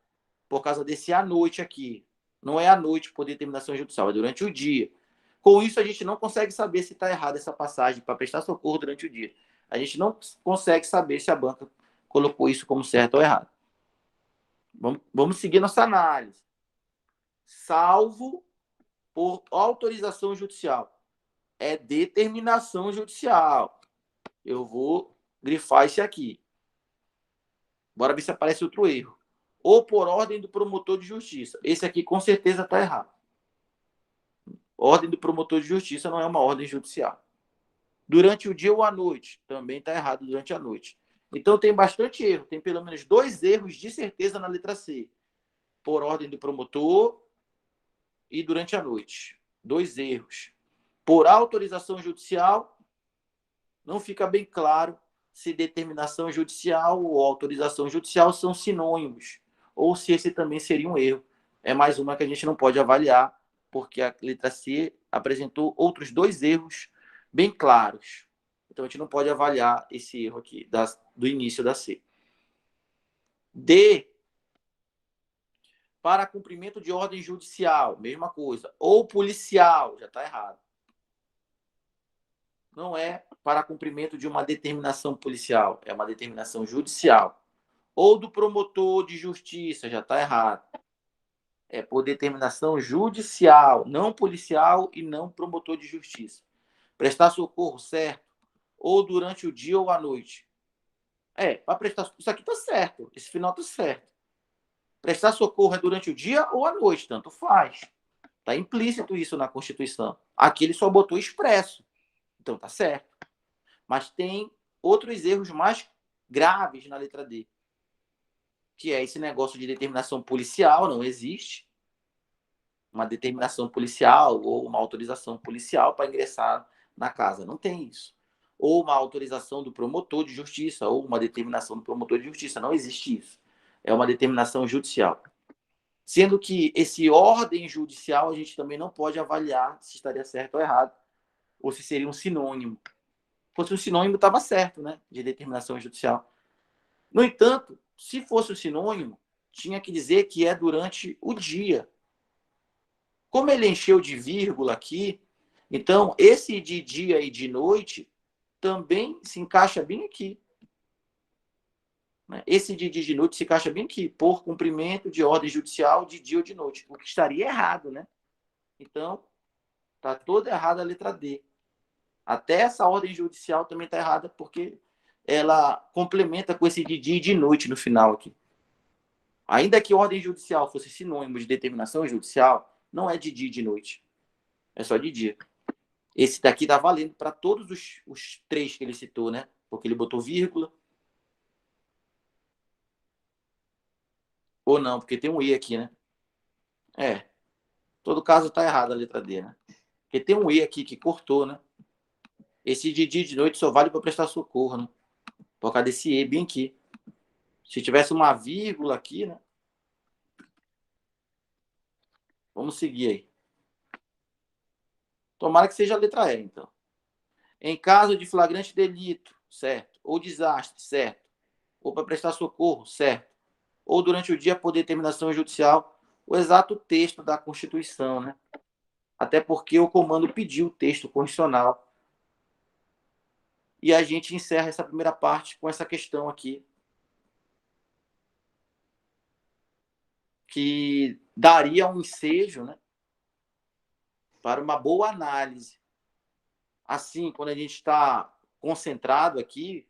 por causa desse à noite aqui. Não é à noite por determinação judicial, é durante o dia. Com isso, a gente não consegue saber se está errada essa passagem para prestar socorro durante o dia. A gente não consegue saber se a banca colocou isso como certo ou errado. Vamos seguir nossa análise. Salvo por autorização judicial. É determinação judicial. Eu vou grifar esse aqui. Bora ver se aparece outro erro. Ou por ordem do promotor de justiça. Esse aqui com certeza está errado. Ordem do promotor de justiça não é uma ordem judicial. Durante o dia ou à noite. Também está errado durante a noite. Então tem bastante erro. Tem pelo menos 2 erros de certeza na letra C. Por ordem do promotor e durante a noite. 2 erros. Por autorização judicial, não fica bem claro se determinação judicial ou autorização judicial são sinônimos, ou se esse também seria um erro. É mais uma que a gente não pode avaliar, porque a letra C apresentou outros 2 erros bem claros. Então, a gente não pode avaliar esse erro aqui do início da C. D, para cumprimento de ordem judicial, mesma coisa. Ou policial, já está errado. Não é para cumprimento de uma determinação policial, é uma determinação judicial. Ou do promotor de justiça, já está errado. É por determinação judicial, não policial e não promotor de justiça. Prestar socorro, certo? Ou durante o dia ou à noite. Para prestar socorro, isso aqui está certo, esse final está certo. Prestar socorro é durante o dia ou à noite, tanto faz. Está implícito isso na Constituição. Aqui ele só botou expresso. Então tá certo. Mas tem outros erros mais graves na letra D. Que é esse negócio de determinação policial, não existe. Uma determinação policial ou uma autorização policial para ingressar na casa. Não tem isso. Ou uma autorização do promotor de justiça, ou uma determinação do promotor de justiça. Não existe isso. É uma determinação judicial. Sendo que esse ordem judicial a gente também não pode avaliar se estaria certo ou errado, ou se seria um sinônimo. Se fosse um sinônimo, estava certo, né? De determinação judicial. No entanto, se fosse um sinônimo, tinha que dizer que é durante o dia. Como ele encheu de vírgula aqui, então esse de dia e de noite também se encaixa bem aqui. Esse de dia e de noite se encaixa bem aqui, por cumprimento de ordem judicial de dia ou de noite, o que estaria errado, né? Então, está toda errada a letra D. Até essa ordem judicial também está errada, porque ela complementa com esse de dia e de noite no final aqui. Ainda que ordem judicial fosse sinônimo de determinação judicial, não é de dia e de noite. É só de dia. Esse daqui está valendo para todos os 3 que ele citou, né? Porque ele botou vírgula. Ou não, porque tem um E aqui, né? Em todo caso está errado a letra D, né? Porque tem um E aqui que cortou, né? Esse de dia e de noite só vale para prestar socorro, né? Por causa desse E bem aqui. Se tivesse uma vírgula aqui, né? Vamos seguir aí. Tomara que seja a letra E, então. Em caso de flagrante delito, certo? Ou desastre, certo? Ou para prestar socorro, certo? ou durante o dia por determinação judicial, o exato texto da Constituição, né? Até porque o comando pediu o texto constitucional. E a gente encerra essa primeira parte com essa questão aqui, que daria um ensejo, né, para uma boa análise. Assim, quando a gente está concentrado aqui,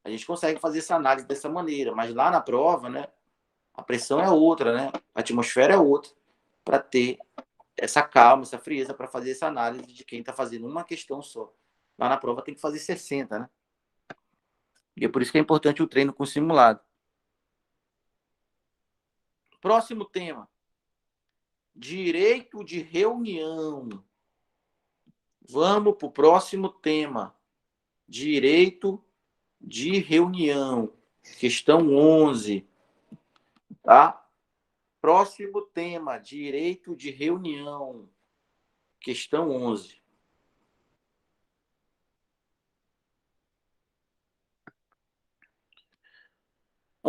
a gente consegue fazer essa análise dessa maneira, mas lá na prova, né, a pressão é outra, né, a atmosfera é outra, para ter essa calma, essa frieza, para fazer essa análise de quem está fazendo uma questão só. Lá na prova tem que fazer 60, né? E é por isso que é importante o treino com simulado. Próximo tema. Direito de reunião. Vamos para o próximo tema. Direito de reunião. Questão 11. Tá? Próximo tema. Direito de reunião. Questão 11.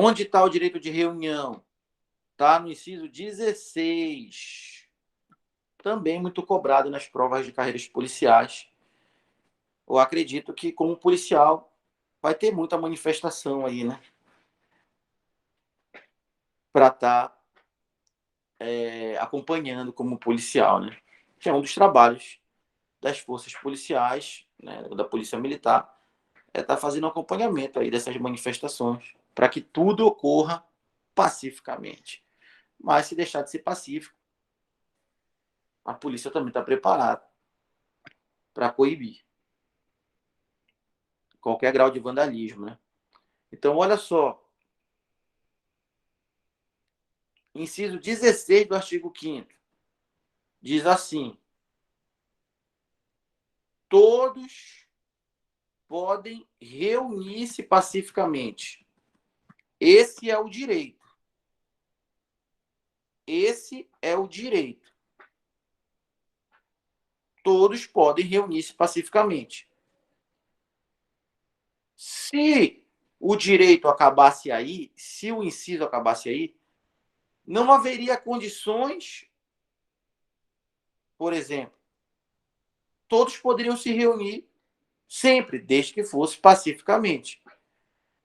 Onde está o direito de reunião? Está no inciso 16. Também muito cobrado nas provas de carreiras policiais. Eu acredito que, como policial, vai ter muita manifestação aí, né? Para estar acompanhando como policial, né? Que é um dos trabalhos das forças policiais, né, da Polícia Militar, é estar fazendo acompanhamento aí dessas manifestações, para que tudo ocorra pacificamente. Mas se deixar de ser pacífico, a polícia também está preparada para coibir qualquer grau de vandalismo, né? Então, olha só. Inciso 16 do artigo 5º diz assim: todos podem reunir-se pacificamente. Esse é o direito. Esse é o direito. Todos podem reunir-se pacificamente. Se o direito acabasse aí, se o inciso acabasse aí, não haveria condições, por exemplo, todos poderiam se reunir sempre, desde que fosse pacificamente.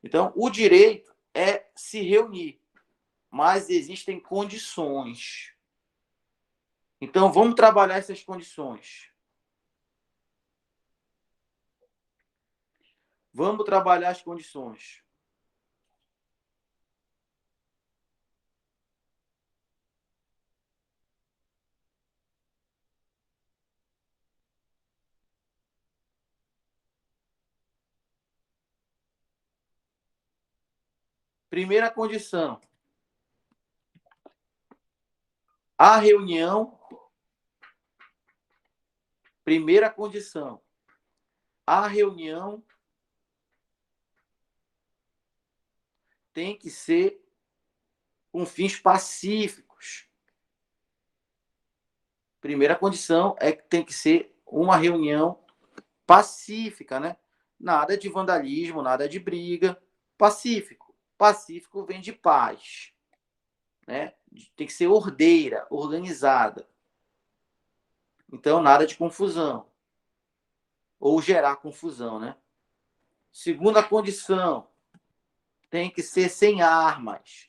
Então, o direito é se reunir, mas existem condições. Então, vamos trabalhar essas condições. Vamos trabalhar as condições. Primeira condição. A reunião. Primeira condição. A reunião tem que ser com fins pacíficos. Primeira condição é que tem que ser uma reunião pacífica, né? Nada de vandalismo, nada de briga. Pacífico. Pacífico vem de paz, né? Tem que ser ordeira, organizada. Então, nada de confusão. Ou gerar confusão, né? Segunda condição, tem que ser sem armas.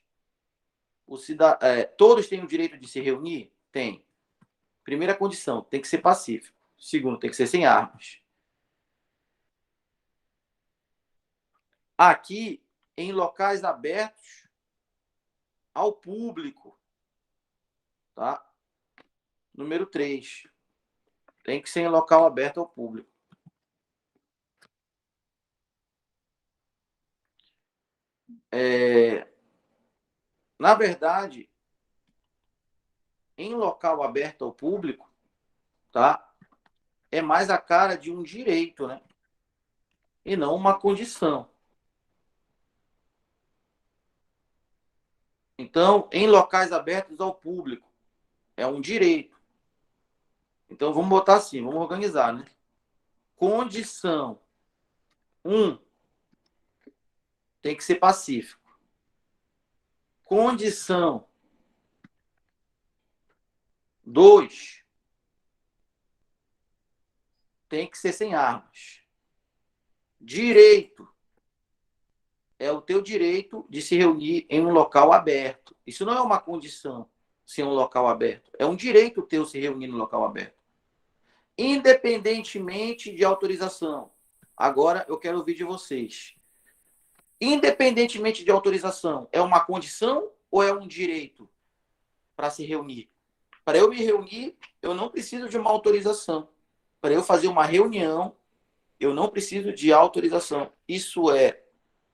Todos têm o direito de se reunir? Tem. Primeira condição, tem que ser pacífico. Segundo, tem que ser sem armas. Aqui, em locais abertos ao público. Tá? Número 3. Tem que ser em local aberto ao público. Na verdade, em local aberto ao público, tá? É mais a cara de um direito, né? E não uma condição. Então, em locais abertos ao público, é um direito. Então, vamos botar assim, vamos organizar, né? Condição 1, tem que ser pacífico. Condição 2, tem que ser sem armas. Direito é o teu direito de se reunir em um local aberto. Isso não é uma condição, ser um local aberto. É um direito teu se reunir no local aberto. Independentemente de autorização. Agora eu quero ouvir de vocês. Independentemente de autorização, é uma condição ou é um direito para se reunir? Para eu me reunir, eu não preciso de uma autorização. Para eu fazer uma reunião, eu não preciso de autorização. Isso é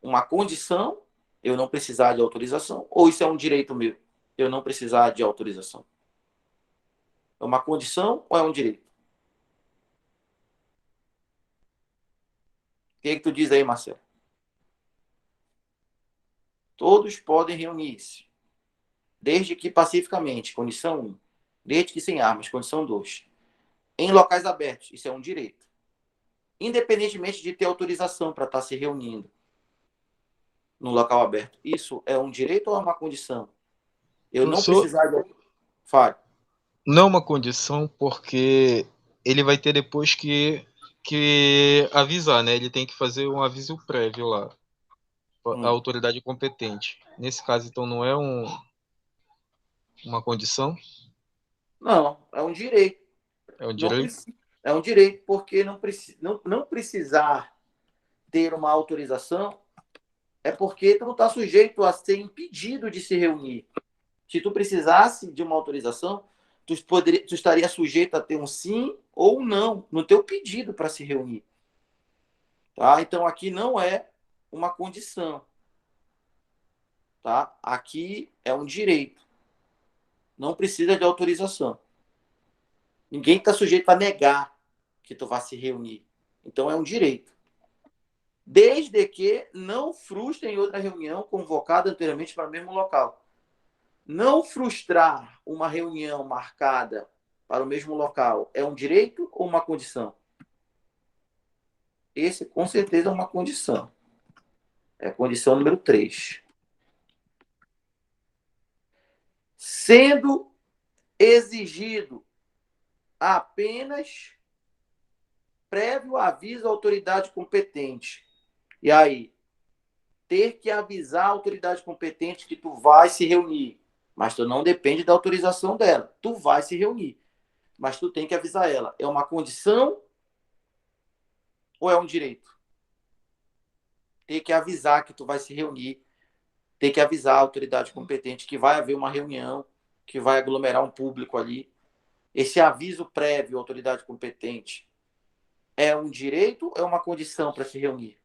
uma condição, eu não precisar de autorização, ou isso é um direito meu, eu não precisar de autorização? É uma condição ou é um direito? O que é que tu diz aí, Marcelo? Todos podem reunir-se, desde que pacificamente, condição 1. Desde que sem armas, condição 2. Em locais abertos, isso é um direito. Independentemente de ter autorização para estar se reunindo no local aberto, isso é um direito ou é uma condição? Eu não precisar de... Fale. Não é uma condição, porque ele vai ter depois que avisar, né? Ele tem que fazer um aviso prévio lá, a autoridade competente. Nesse caso, então, não é uma condição? Não, é um direito. É um direito? É um direito, porque não precisar ter uma autorização é porque tu não está sujeito a ser impedido de se reunir. Se tu precisasse de uma autorização, tu estaria sujeito a ter um sim ou um não no teu pedido para se reunir. Tá? Então, aqui não é uma condição. Tá? Aqui é um direito. Não precisa de autorização. Ninguém está sujeito a negar que tu vá se reunir. Então, é um direito. Desde que não frustrem outra reunião convocada anteriormente para o mesmo local. Não frustrar uma reunião marcada para o mesmo local é um direito ou uma condição? Esse, com certeza, é uma condição. É a condição número 3. Sendo exigido apenas prévio aviso à autoridade competente. E aí, ter que avisar a autoridade competente que tu vai se reunir, mas tu não depende da autorização dela. Tu vai se reunir, mas tu tem que avisar ela. É uma condição ou é um direito? Ter que avisar que tu vai se reunir, ter que avisar a autoridade competente que vai haver uma reunião, que vai aglomerar um público ali. Esse aviso prévio à autoridade competente é um direito ou é uma condição para se reunir?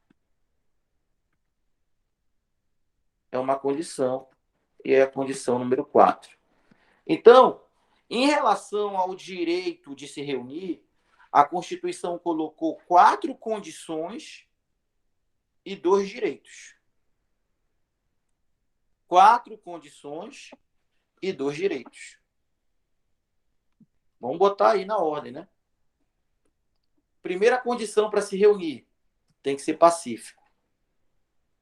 É uma condição, e é a condição número 4. Então, em relação ao direito de se reunir, a Constituição colocou 4 condições e 2 direitos. 4 condições e 2 direitos. Vamos botar aí na ordem, né? Primeira condição para se reunir, tem que ser pacífico.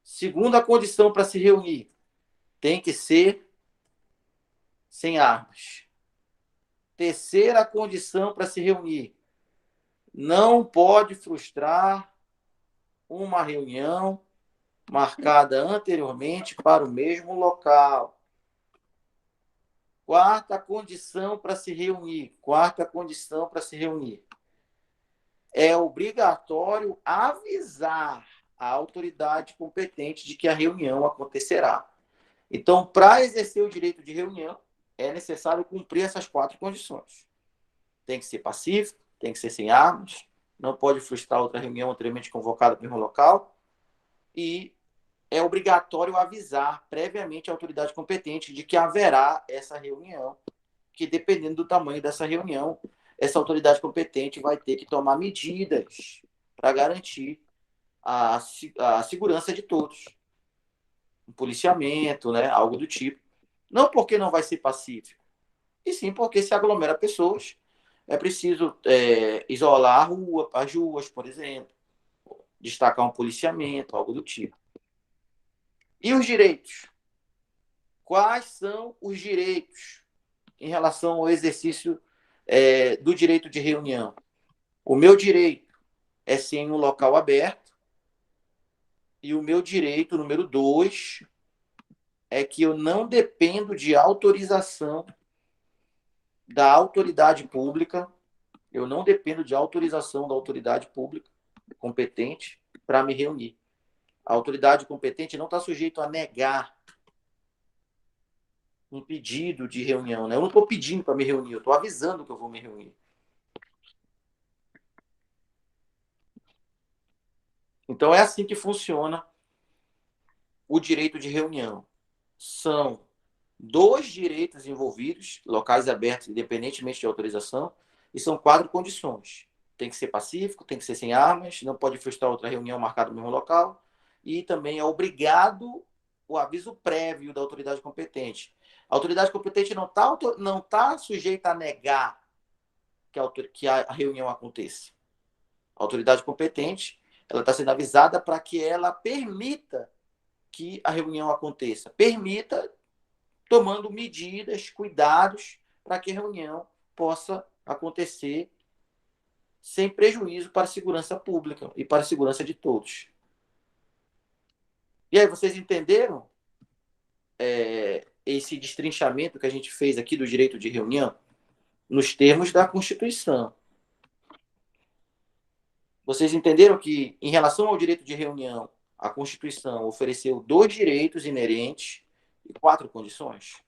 Segunda condição para se reunir, tem que ser sem armas. Terceira condição para se reunir, não pode frustrar uma reunião marcada anteriormente para o mesmo local. Quarta condição para se reunir. É obrigatório avisar a autoridade competente de que a reunião acontecerá. Então, para exercer o direito de reunião, é necessário cumprir essas 4 condições. Tem que ser pacífico, tem que ser sem armas, não pode frustrar outra reunião anteriormente convocada no mesmo local, e é obrigatório avisar previamente a autoridade competente de que haverá essa reunião, que dependendo do tamanho dessa reunião, essa autoridade competente vai ter que tomar medidas para garantir a segurança de todos. Um policiamento, né? Algo do tipo. Não porque não vai ser pacífico, e sim porque se aglomera pessoas, é preciso isolar as ruas, por exemplo, destacar um policiamento, algo do tipo. E os direitos? quais são os direitos em relação ao exercício do direito de reunião. O meu direito é ser em um local aberto, e o meu direito, número 2, é que eu não dependo de autorização da autoridade pública, eu não dependo de autorização da autoridade pública competente para me reunir. A autoridade competente não está sujeita a negar um pedido de reunião, né? Eu não estou pedindo para me reunir, eu estou avisando que eu vou me reunir. Então, é assim que funciona o direito de reunião. São 2 direitos envolvidos, locais abertos, independentemente de autorização, e são 4 condições. Tem que ser pacífico, tem que ser sem armas, não pode frustrar outra reunião marcada no mesmo local, e também é obrigado o aviso prévio da autoridade competente. A autoridade competente não tá sujeita a negar que a reunião aconteça. A autoridade competente, ela está sendo avisada para que ela permita que a reunião aconteça. Permita, tomando medidas, cuidados, para que a reunião possa acontecer sem prejuízo para a segurança pública e para a segurança de todos. E aí, vocês entenderam esse destrinchamento que a gente fez aqui do direito de reunião? Nos termos da Constituição. Vocês entenderam que, em relação ao direito de reunião, a Constituição ofereceu 2 direitos inerentes e 4 condições?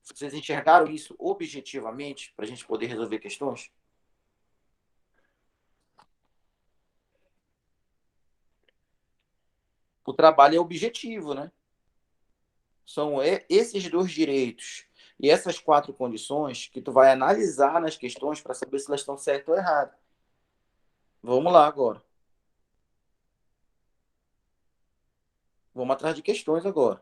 Vocês enxergaram isso objetivamente para a gente poder resolver questões? O trabalho é objetivo, né? São esses 2 direitos e essas 4 condições que tu vai analisar nas questões para saber se elas estão certas ou erradas. Vamos lá agora. Vamos atrás de questões agora.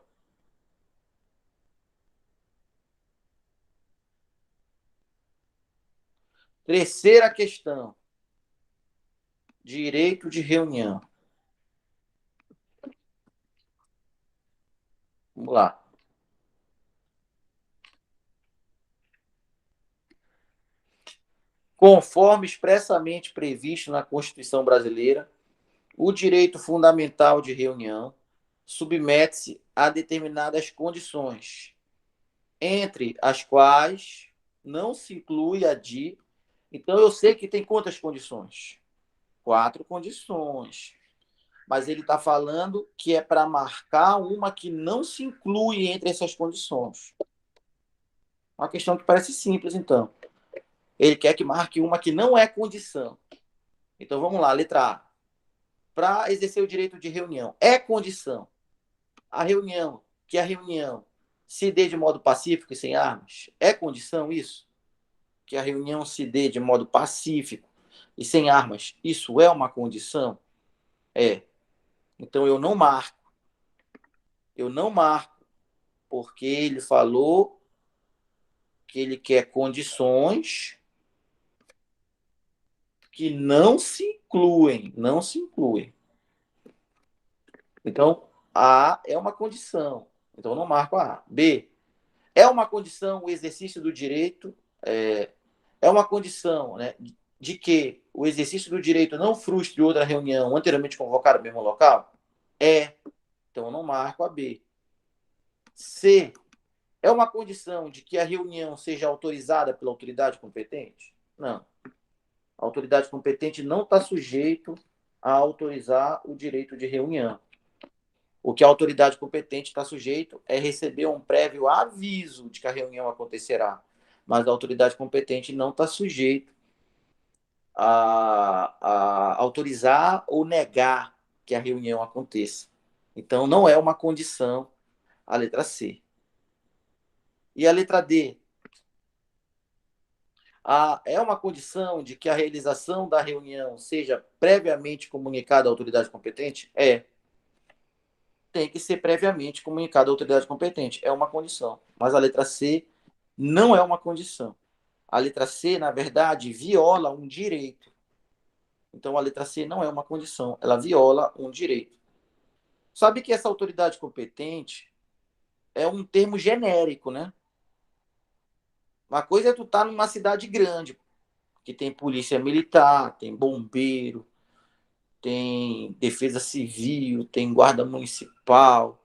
Terceira questão. Direito de reunião. Vamos lá. Conforme expressamente previsto na Constituição Brasileira, o direito fundamental de reunião submete-se a determinadas condições, entre as quais não se inclui a de... Então, eu sei que tem quantas condições? 4 condições. Mas ele está falando que é para marcar uma que não se inclui entre essas condições. Uma questão que parece simples, então. Ele quer que marque uma que não é condição. Então, vamos lá, letra A. Para exercer o direito de reunião, é condição que a reunião se dê de modo pacífico e sem armas? É condição isso? Que a reunião se dê de modo pacífico e sem armas, isso é uma condição? É. Então, eu não marco. Porque ele falou que ele quer condições que não se incluem. Então, A é uma condição. Então, eu não marco a A. B, é uma condição o exercício do direito, é uma condição, né, de que o exercício do direito não frustre outra reunião anteriormente convocada no mesmo local? É. Então, eu não marco a B. C, é uma condição de que a reunião seja autorizada pela autoridade competente? Não. A autoridade competente não está sujeito a autorizar o direito de reunião. O que a autoridade competente está sujeito é receber um prévio aviso de que a reunião acontecerá. Mas a autoridade competente não está sujeito a autorizar ou negar que a reunião aconteça. Então, não é uma condição a letra C. E a letra D? É uma condição de que a realização da reunião seja previamente comunicada à autoridade competente? É. Tem que ser previamente comunicada à autoridade competente. É uma condição. Mas a letra C não é uma condição. A letra C, na verdade, viola um direito. Então, a letra C não é uma condição. Ela viola um direito. Sabe que essa autoridade competente, é um termo genérico, né? Uma coisa é tu estar numa cidade grande, que tem polícia militar, tem bombeiro, tem defesa civil, tem guarda municipal.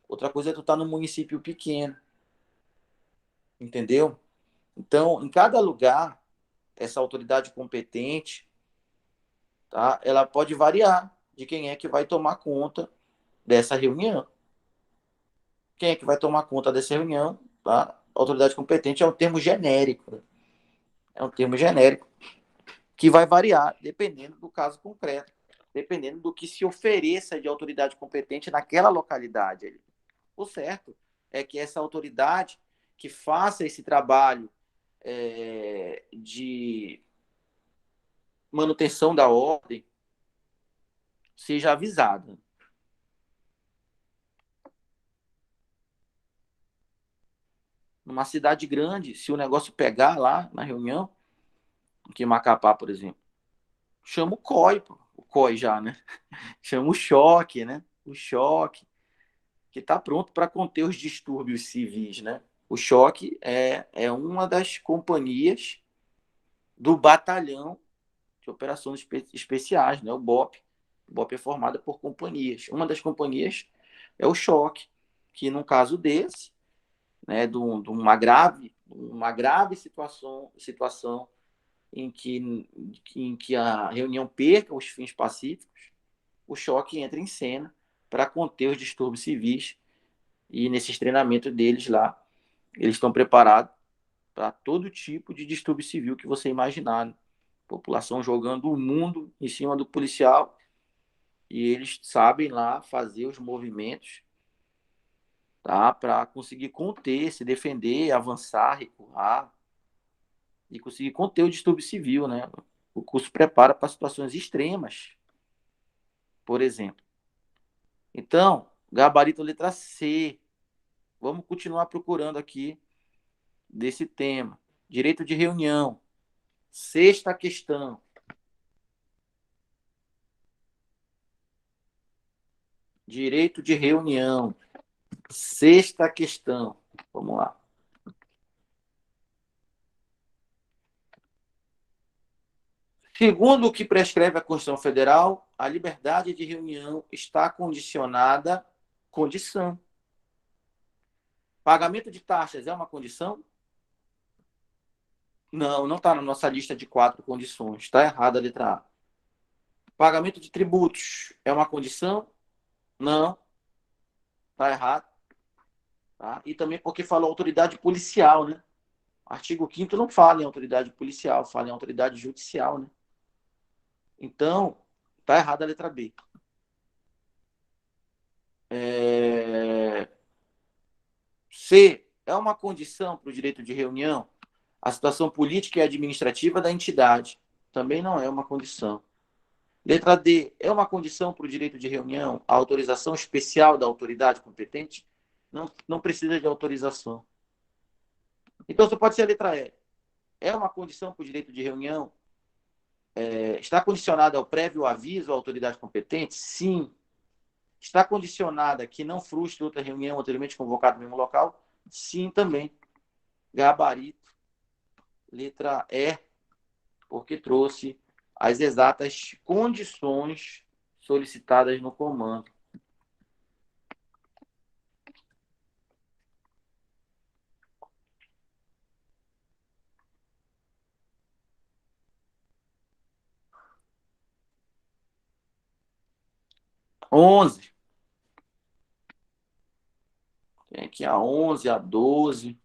Outra coisa é tu estar num município pequeno, entendeu? Então, em cada lugar, essa autoridade competente, tá? Ela pode variar de quem é que vai tomar conta dessa reunião. Quem é que vai tomar conta dessa reunião, tá? Autoridade competente é um termo genérico, né? É um termo genérico que vai variar dependendo do caso concreto, dependendo do que se ofereça de autoridade competente naquela localidade. O certo é que essa autoridade que faça esse trabalho de manutenção da ordem seja avisada. Numa cidade grande, se o negócio pegar lá na reunião, aqui em Macapá, por exemplo, chama o COI, pô. O COI já, né? Chama o choque, né? O choque, que está pronto para conter os distúrbios civis, né? O choque é uma das companhias do batalhão de operações especiais, né? O BOP. O BOP é formado por companhias. Uma das companhias é o choque, que num caso desse, né, de uma grave situação em que a reunião perca os fins pacíficos, o choque entra em cena para conter os distúrbios civis. E nesses treinamentos deles lá, eles estão preparados para todo tipo de distúrbio civil que você imaginar, né? População jogando o mundo em cima do policial e eles sabem lá fazer os movimentos, tá? Para conseguir conter, se defender, avançar, recuar e conseguir conter o distúrbio civil, né? O curso prepara para situações extremas, por exemplo. Então, gabarito letra C. Vamos continuar procurando aqui desse tema. Direito de reunião. Sexta questão. Direito de reunião. Sexta questão. Vamos lá. Segundo o que prescreve a Constituição Federal, a liberdade de reunião está condicionada. Condição. Pagamento de taxas é uma condição? Não, não está na nossa lista de 4 condições. Está errada a letra A. Pagamento de tributos é uma condição? Não, está errado. Tá? E também porque falou autoridade policial, né? Artigo 5º não fala em autoridade policial, fala em autoridade judicial, né? Então, está errada a letra B. C é uma condição para o direito de reunião a situação política e administrativa da entidade. Também não é uma condição. Letra D é uma condição para o direito de reunião a autorização especial da autoridade competente? Não, não precisa de autorização. Então, só pode ser a letra E. É uma condição para o direito de reunião? Está condicionada ao prévio aviso à autoridade competente? Sim. Está condicionada que não frustre outra reunião anteriormente convocada no mesmo local? Sim, também. Gabarito, letra E, porque trouxe as exatas condições solicitadas no comando. Onze. Tem aqui a 11, a 12.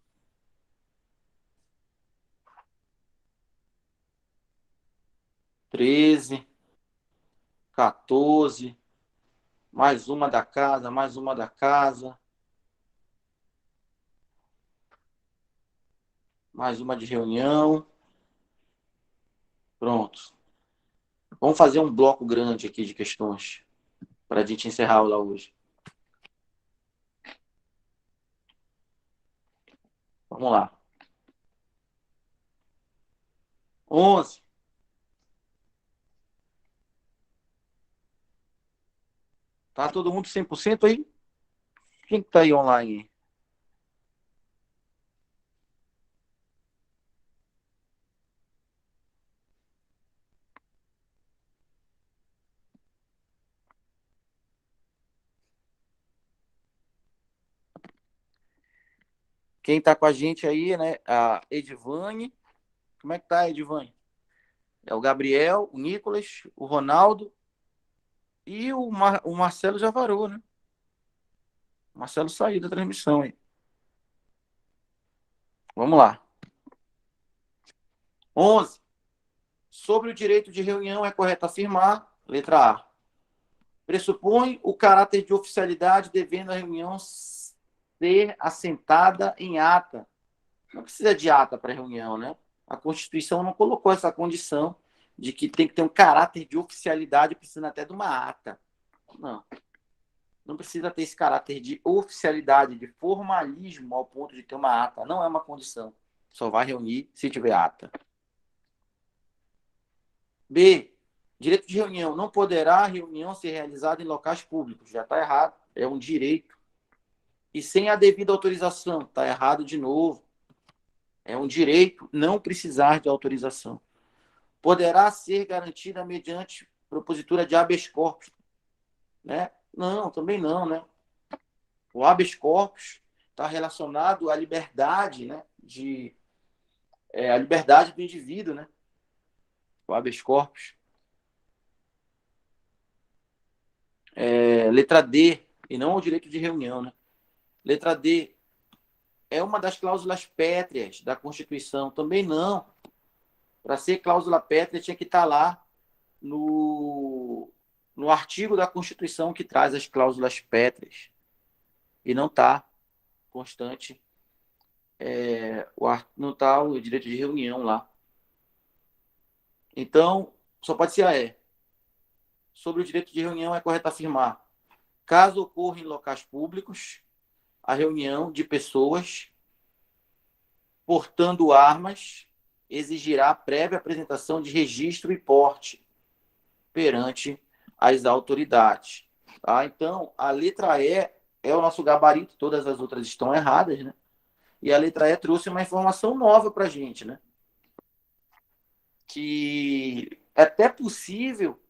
13, 14, mais uma da casa, mais uma da casa, mais uma de reunião. Pronto. Vamos fazer um bloco grande aqui de questões para a gente encerrar a aula hoje. Vamos lá. 11. Tá todo mundo 100% aí? Quem que tá aí online? Quem está com a gente aí, né? A Edivane. Como é que tá, Edivane? É o Gabriel, o Nicolas, o Ronaldo e o Marcelo já varou, né? O Marcelo saiu da transmissão aí. Vamos lá. 11. Sobre o direito de reunião, é correto afirmar, letra A, pressupõe o caráter de oficialidade devendo a reunião ser assentada em ata. Não precisa de ata para reunião, né? A Constituição não colocou essa condição de que tem que ter um caráter de oficialidade, precisando até de uma ata. Não. Não precisa ter esse caráter de oficialidade, de formalismo ao ponto de ter uma ata. Não é uma condição. Só vai reunir se tiver ata. B. Direito de reunião. Não poderá a reunião ser realizada em locais públicos. Já está errado. É um direito. E sem a devida autorização. Está errado de novo. É um direito não precisar de autorização. Poderá ser garantida mediante propositura de habeas corpus. Né? Não, também não, né? O habeas corpus está relacionado à liberdade, né? A liberdade do indivíduo, né? O habeas corpus. Letra D, e não ao direito de reunião, né? Letra D, é uma das cláusulas pétreas da Constituição. Também não. Para ser cláusula pétrea, tinha que estar lá no artigo da Constituição que traz as cláusulas pétreas. E não está constante. Não está o direito de reunião lá. Então, só pode ser a E. Sobre o direito de reunião, é correto afirmar: caso ocorra em locais públicos, a reunião de pessoas portando armas exigirá prévia apresentação de registro e porte perante as autoridades. Tá? Então, a letra E é o nosso gabarito, todas as outras estão erradas, né? E a letra E trouxe uma informação nova para a gente, né? Que é até possível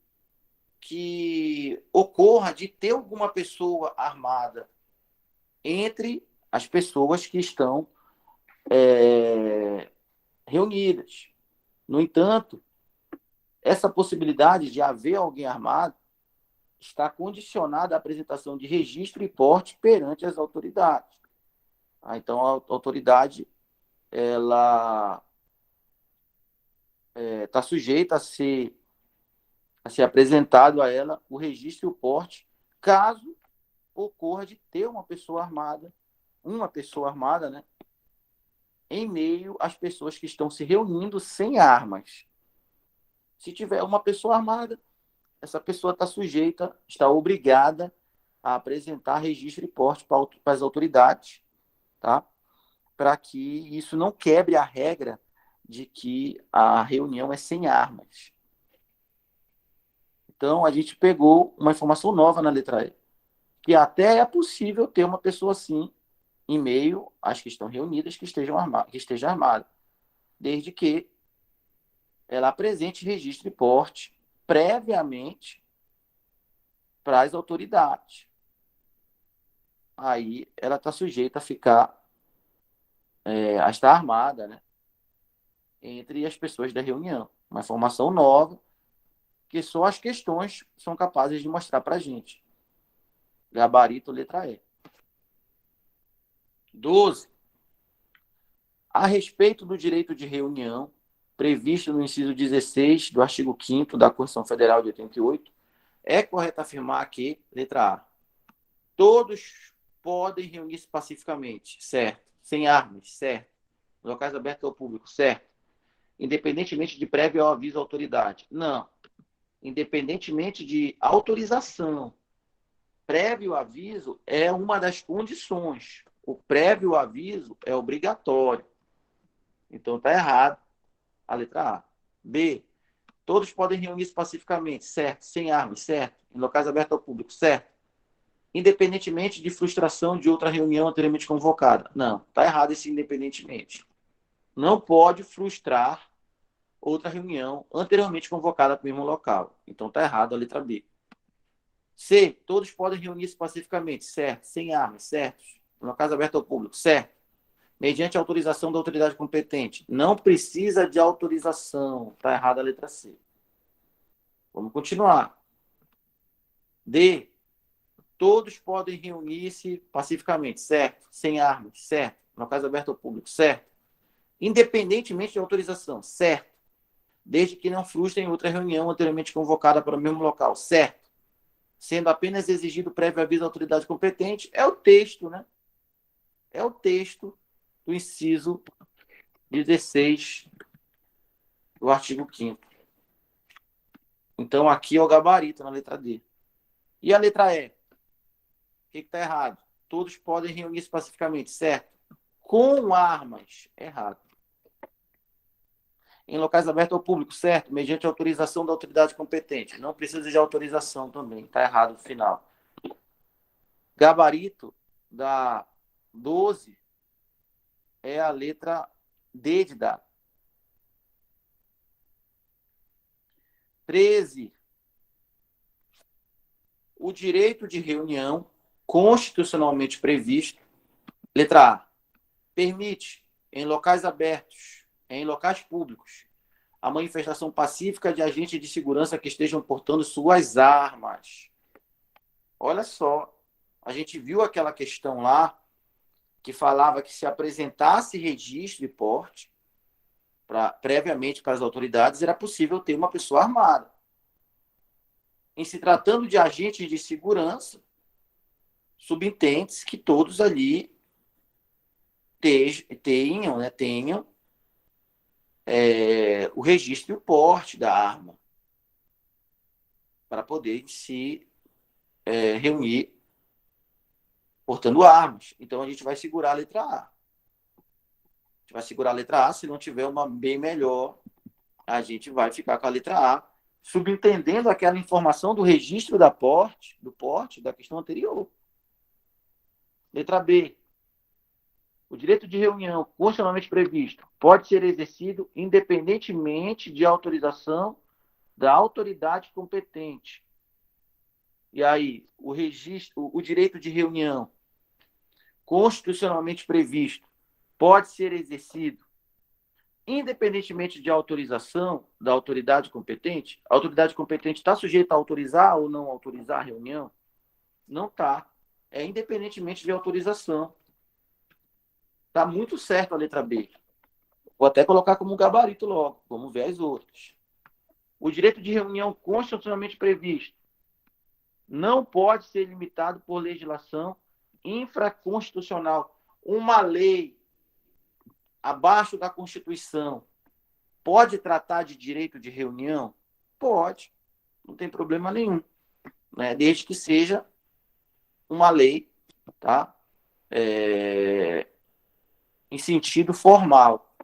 que ocorra de ter alguma pessoa armada entre as pessoas que estão reunidas. No entanto, essa possibilidade de haver alguém armado está condicionada à apresentação de registro e porte perante as autoridades. Então, a autoridade ela está sujeita a ser apresentado a ela o registro e o porte, caso ocorra de ter uma pessoa armada, né, em meio às pessoas que estão se reunindo sem armas. Se tiver uma pessoa armada, essa pessoa está obrigada a apresentar registro e porte para as autoridades, tá? Para que isso não quebre a regra de que a reunião é sem armas. Então, a gente pegou uma informação nova na letra E, que até é possível ter uma pessoa assim em meio às que estão reunidas que esteja armada, desde que ela apresente registro e porte previamente para as autoridades. Aí ela está sujeita a estar armada, né? Entre as pessoas da reunião. Uma informação nova que só as questões são capazes de mostrar para a gente. Gabarito, letra E. 12. A respeito do direito de reunião, previsto no inciso 16 do artigo 5º da Constituição Federal de 88, é correto afirmar que, letra A, todos podem reunir-se pacificamente, certo? Sem armas, certo? Em locais abertos ao público, certo? Independentemente de prévio aviso à autoridade. Não. Independentemente de autorização. Prévio aviso é uma das condições. O prévio aviso é obrigatório. Então está errado a letra A. B. Todos podem reunir-se pacificamente, certo? Sem armas, certo? Em locais abertos ao público, certo? Independentemente de frustração de outra reunião anteriormente convocada. Não, está errado esse independentemente. Não pode frustrar outra reunião anteriormente convocada para o mesmo local. Então está errado a letra B. C. Todos podem reunir-se pacificamente, certo? Sem armas, certo? Em locais abertos ao público, certo? mediante autorização da autoridade competente. Não precisa de autorização. Está errada a letra C. Vamos continuar. D. Todos podem reunir-se pacificamente, certo? Sem armas, certo? No caso aberto ao público, certo? Independentemente de autorização, certo? Desde que não frustrem outra reunião anteriormente convocada para o mesmo local, certo? Sendo apenas exigido prévio aviso à autoridade competente, é o texto, né? É o texto do inciso 16 do artigo 5º. Então, aqui é o gabarito na letra D. E a letra E? O que está errado? Todos podem reunir-se pacificamente, certo? Com armas, errado. Em locais abertos ao público, certo? Mediante autorização da autoridade competente. Não precisa de autorização também, está errado no final. Gabarito da 12 é a letra D de dado. 13. O direito de reunião constitucionalmente previsto, letra A, permite, em locais abertos, em locais públicos, a manifestação pacífica de agentes de segurança que estejam portando suas armas. Olha só, a gente viu aquela questão lá que falava que se apresentasse registro de porte previamente para as autoridades, era possível ter uma pessoa armada. Em se tratando de agentes de segurança, subentende-se que todos ali tenham o registro e o porte da arma para poder se reunir portando armas. Então, a gente vai segurar a letra A. A gente vai segurar a letra A. Se não tiver uma bem melhor, a gente vai ficar com a letra A, subentendendo aquela informação do registro do porte da questão anterior. Letra B. O direito de reunião constitucionalmente previsto pode ser exercido independentemente de autorização da autoridade competente. E aí, o direito de reunião constitucionalmente previsto pode ser exercido independentemente de autorização da autoridade competente. A autoridade competente está sujeita a autorizar ou não autorizar a reunião? Não está. É independentemente de autorização. Está muito certo a letra B. Vou até colocar como gabarito logo. Vamos ver as outras. O direito de reunião constitucionalmente previsto não pode ser limitado por legislação infraconstitucional. Uma lei abaixo da Constituição pode tratar de direito de reunião? Pode. Não tem problema nenhum. Né? Desde que seja uma lei, tá? Em sentido formal.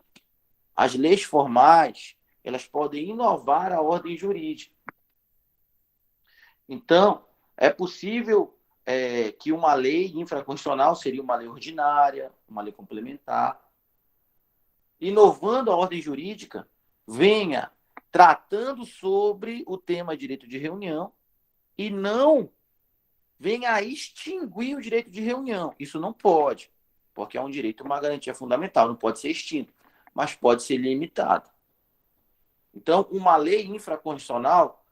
As leis formais, elas podem inovar a ordem jurídica. Então, é possível que uma lei infraconstitucional seria uma lei ordinária, uma lei complementar, inovando a ordem jurídica, venha tratando sobre o tema direito de reunião e não venha a extinguir o direito de reunião. Isso não pode, porque é um direito, uma garantia fundamental, não pode ser extinto, mas pode ser limitado. Então, uma lei infraconstitucional,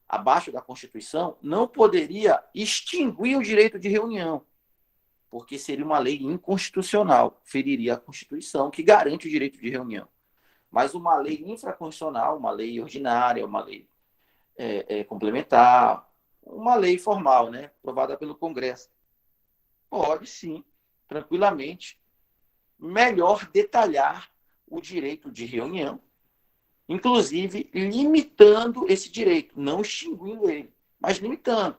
abaixo da Constituição, não poderia extinguir o direito de reunião, porque seria uma lei inconstitucional, feriria a Constituição, que garante o direito de reunião. Mas uma lei infraconstitucional, uma lei ordinária, uma lei complementar, uma lei formal, né, aprovada pelo Congresso, pode sim, tranquilamente, melhor detalhar o direito de reunião, inclusive limitando esse direito, não extinguindo ele, mas limitando,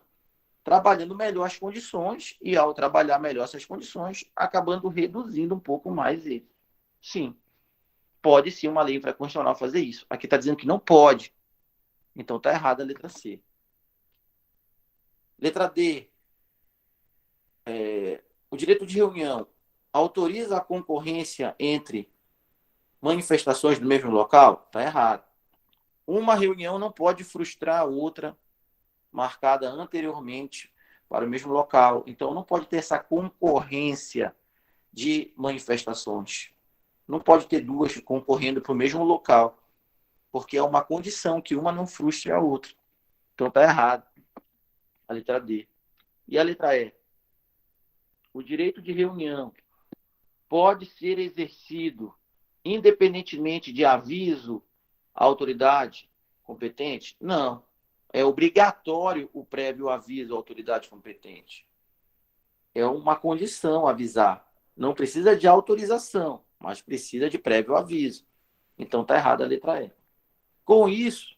trabalhando melhor as condições e, ao trabalhar melhor essas condições, acabando reduzindo um pouco mais ele. Sim, pode sim uma lei infraconstitucional fazer isso. Aqui está dizendo que não pode. Então está errada a letra C. Letra D. O direito de reunião autoriza a concorrência entre manifestações do mesmo local? Está errado. Uma reunião não pode frustrar a outra marcada anteriormente para o mesmo local. Então, não pode ter essa concorrência de manifestações. Não pode ter duas concorrendo para o mesmo local, porque é uma condição que uma não frustre a outra. Então está errado. A letra D. E a letra E? O direito de reunião pode ser exercido independentemente de aviso à autoridade competente? Não. É obrigatório o prévio aviso à autoridade competente. É uma condição avisar. Não precisa de autorização, mas precisa de prévio aviso. Então está errada a letra E. Com isso,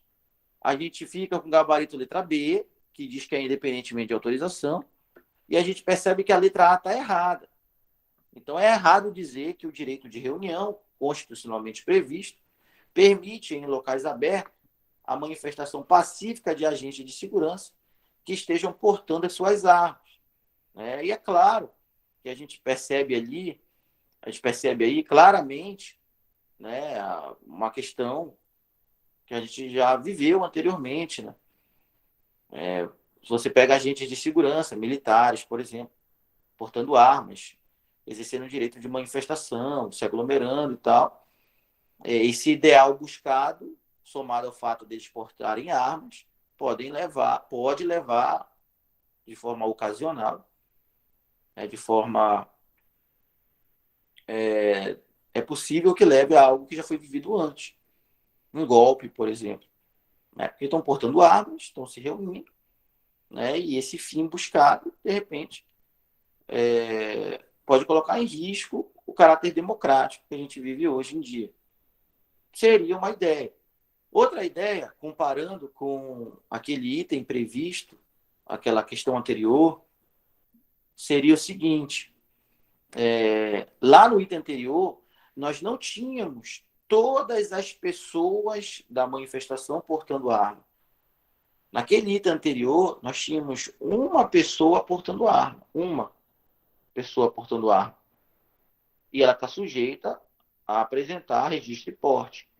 a gente fica com o gabarito letra B, que diz que é independentemente de autorização, e a gente percebe que a letra A está errada. Então é errado dizer que o direito de reunião, constitucionalmente previsto, permite, em locais abertos, a manifestação pacífica de agentes de segurança que estejam portando as suas armas. Né? E é claro que a gente percebe aí claramente, né, uma questão que a gente já viveu anteriormente. Né? Se você pega agentes de segurança, militares, por exemplo, portando armas, exercendo o direito de manifestação, se aglomerando e tal, esse ideal buscado, somado ao fato de eles portarem armas, pode levar de forma ocasional, de forma é possível que leve a algo que já foi vivido antes, um golpe, por exemplo, né? Porque estão portando armas, estão se reunindo, né? E esse fim buscado, de repente, pode colocar em risco o caráter democrático que a gente vive hoje em dia. Seria uma ideia. Outra ideia, comparando com aquele item previsto, aquela questão anterior, seria o seguinte: lá no item anterior, nós não tínhamos todas as pessoas da manifestação portando arma. Naquele item anterior, nós tínhamos uma pessoa portando arma. Uma pessoa portando arma. E ela está sujeita a apresentar registro e porte.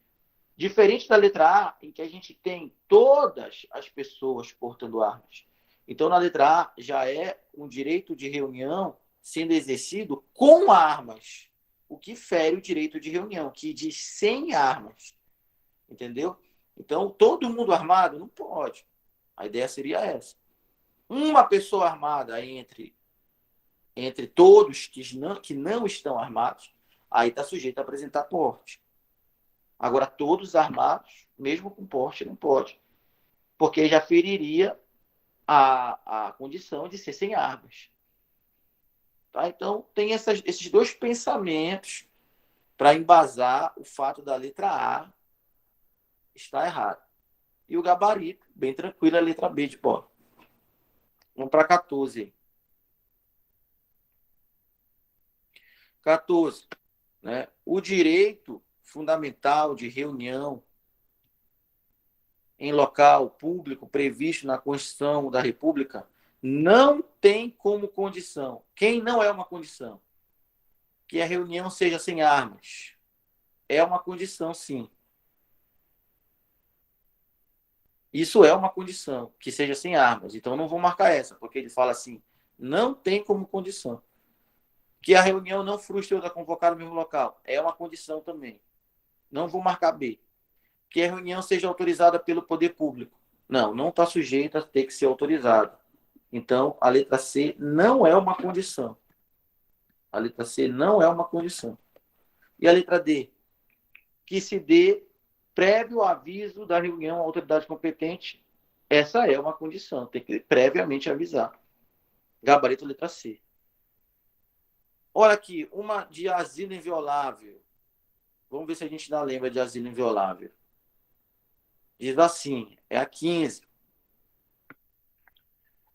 Diferente da letra A, em que a gente tem todas as pessoas portando armas. Então, na letra A, já é um direito de reunião sendo exercido com armas, o que fere o direito de reunião, que diz sem armas. Entendeu? Então, todo mundo armado? Não pode. A ideia seria essa. Uma pessoa armada entre todos que não estão armados, aí está sujeito a apresentar porte. Agora, todos armados, mesmo com porte, não pode. Porque já feriria a condição de ser sem armas. Tá? Então, tem esses dois pensamentos para embasar o fato da letra A estar errada. E o gabarito, bem tranquilo, a letra B de bola. Vamos para 14. 14. Né? O direito fundamental de reunião em local público previsto na Constituição da República não tem como condição. Quem não é uma condição? Que a reunião seja sem armas. É uma condição, sim. Isso é uma condição, que seja sem armas. Então, não vou marcar essa, porque ele fala assim, não tem como condição. Que a reunião não frustre outra convocada no mesmo local. É uma condição também. Não vou marcar B. Que a reunião seja autorizada pelo poder público. Não está sujeita a ter que ser autorizada. Então, a letra C não é uma condição. A letra C não é uma condição. E a letra D? Que se dê prévio aviso da reunião à autoridade competente. Essa é uma condição. Tem que previamente avisar. Gabarito letra C. Olha aqui, uma de asilo inviolável. Vamos ver se a gente ainda lembra de asilo inviolável. Diz assim, é a 15.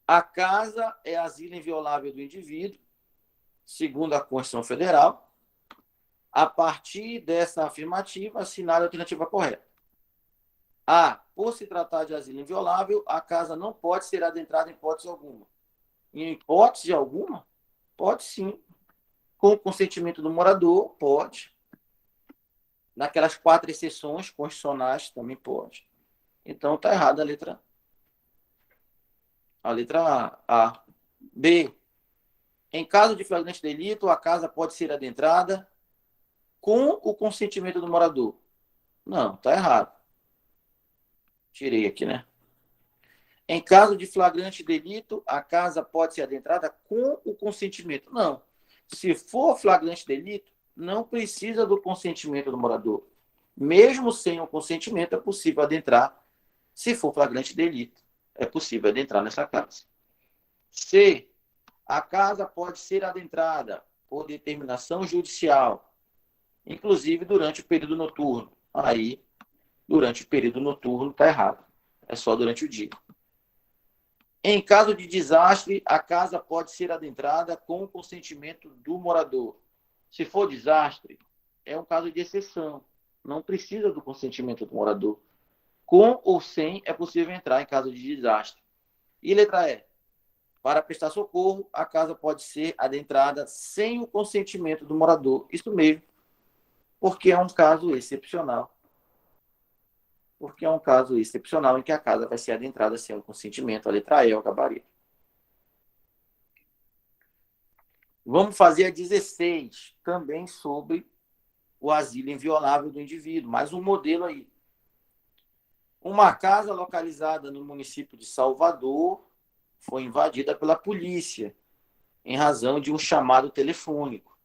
A casa é asilo inviolável do indivíduo, segundo a Constituição Federal, a partir dessa afirmativa, assinar a alternativa correta. A. Por se tratar de asilo inviolável, a casa não pode ser adentrada em hipótese alguma. Em hipótese alguma? Pode sim. Com o consentimento do morador, pode. Naquelas 4 exceções constitucionais, também pode. Então, está errada a letra A. B. Em caso de flagrante delito, a casa pode ser adentrada com o consentimento do morador. Não, está errado. Tirei aqui, né? Em caso de flagrante delito, a casa pode ser adentrada com o consentimento. Não. Se for flagrante delito, não precisa do consentimento do morador. Mesmo sem o consentimento, é possível adentrar. Se for flagrante delito, é possível adentrar nessa casa. C. A casa pode ser adentrada por determinação judicial, inclusive durante o período noturno. Aí, durante o período noturno, está errado. É só durante o dia. Em caso de desastre, a casa pode ser adentrada com o consentimento do morador. Se for desastre, é um caso de exceção. Não precisa do consentimento do morador. Com ou sem, é possível entrar em caso de desastre. E letra E. Para prestar socorro, a casa pode ser adentrada sem o consentimento do morador. Isso mesmo. Porque é um caso excepcional. Porque é um caso excepcional em que a casa vai ser adentrada sem o consentimento. A letra E é o gabarito. Vamos fazer a 16, também sobre o asilo inviolável do indivíduo. Mais um modelo aí. Uma casa localizada no município de Salvador foi invadida pela polícia em razão de um chamado telefônico.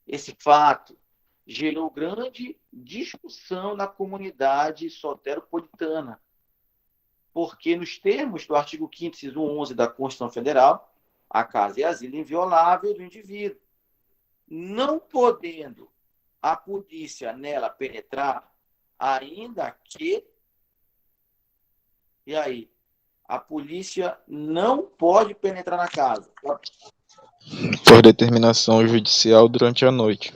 Esse fato gerou grande discussão na comunidade soteropolitana, porque nos termos do artigo 5º, inciso 11 da Constituição Federal, a casa é asilo inviolável do indivíduo. Não podendo a polícia nela penetrar, ainda que... E aí? A polícia não pode penetrar na casa. Por determinação judicial durante a noite.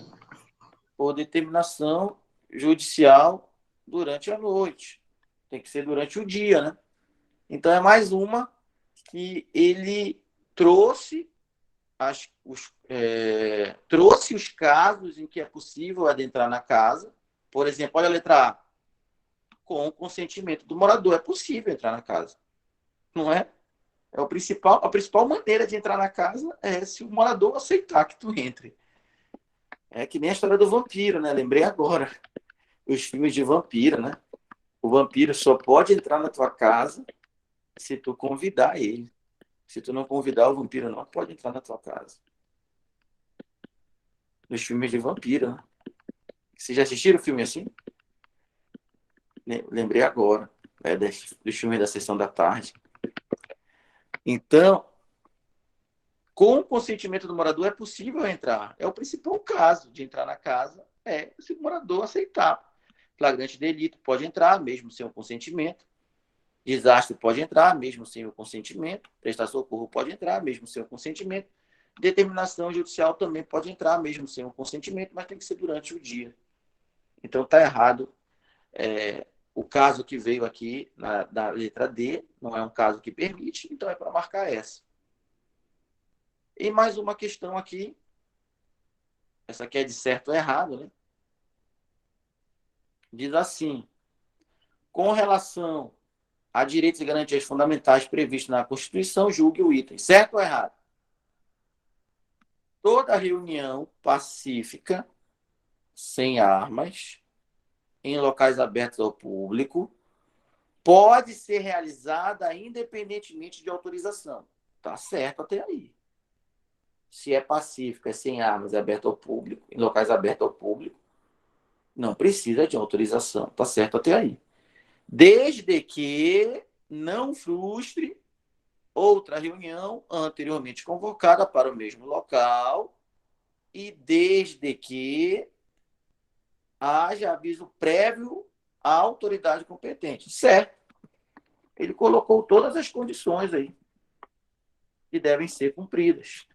Por determinação judicial durante a noite. Tem que ser durante o dia, né? Então é mais uma que ele trouxe trouxe os casos em que é possível adentrar na casa. Por exemplo, olha a letra A. Com o consentimento do morador é possível entrar na casa. Não é? A principal maneira de entrar na casa é se o morador aceitar que tu entre. É que nem a história do vampiro, né? Lembrei agora. Os filmes de vampiro, né? O vampiro só pode entrar na tua casa se tu convidar ele. Se tu não convidar, o vampiro não pode entrar na tua casa. Nos filmes de vampiro, né? Vocês já assistiram o filme assim? Lembrei agora. Dos filmes da Sessão da Tarde. Então, com o consentimento do morador é possível entrar. É o principal caso de entrar na casa, é se o morador aceitar. Flagrante delito pode entrar, mesmo sem o consentimento. Desastre pode entrar, mesmo sem o consentimento. Prestar socorro pode entrar, mesmo sem o consentimento. Determinação judicial também pode entrar, mesmo sem o consentimento, mas tem que ser durante o dia. Então, está errado. O caso que veio aqui na letra D não é um caso que permite, então é para marcar essa. E mais uma questão aqui. Essa aqui é de certo ou errado, né? Diz assim: com relação a direitos e garantias fundamentais previstos na Constituição, julgue o item. Certo ou errado? Toda reunião pacífica, sem armas, em locais abertos ao público, pode ser realizada independentemente de autorização. Tá certo até aí. Se é pacífica, sem armas, é aberto ao público, em locais abertos ao público, não precisa de autorização. Tá certo até aí. Desde que não frustre outra reunião anteriormente convocada para o mesmo local e desde que haja aviso prévio à autoridade competente. Certo. Ele colocou todas as condições aí que devem ser cumpridas.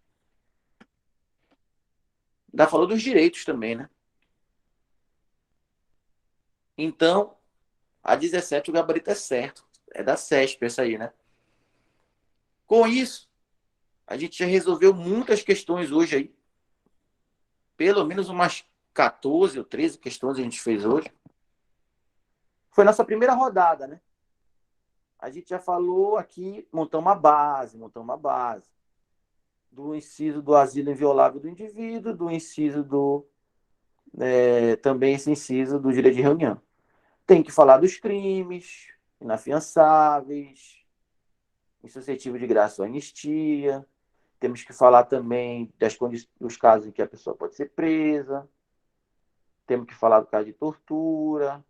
Ainda falou dos direitos também, né? Então, a 17 o gabarito é certo. É da CESP essa aí, né? Com isso, a gente já resolveu muitas questões hoje aí. Pelo menos umas 14 ou 13 questões a gente fez hoje. Foi nossa primeira rodada, né? A gente já falou aqui, montar uma base. do inciso do asilo inviolável do indivíduo, do inciso do também esse inciso do direito de reunião. Tem que falar dos crimes inafiançáveis, insuscetível de graça ou anistia. Temos que falar também dos casos em que a pessoa pode ser presa. Temos que falar do caso de tortura.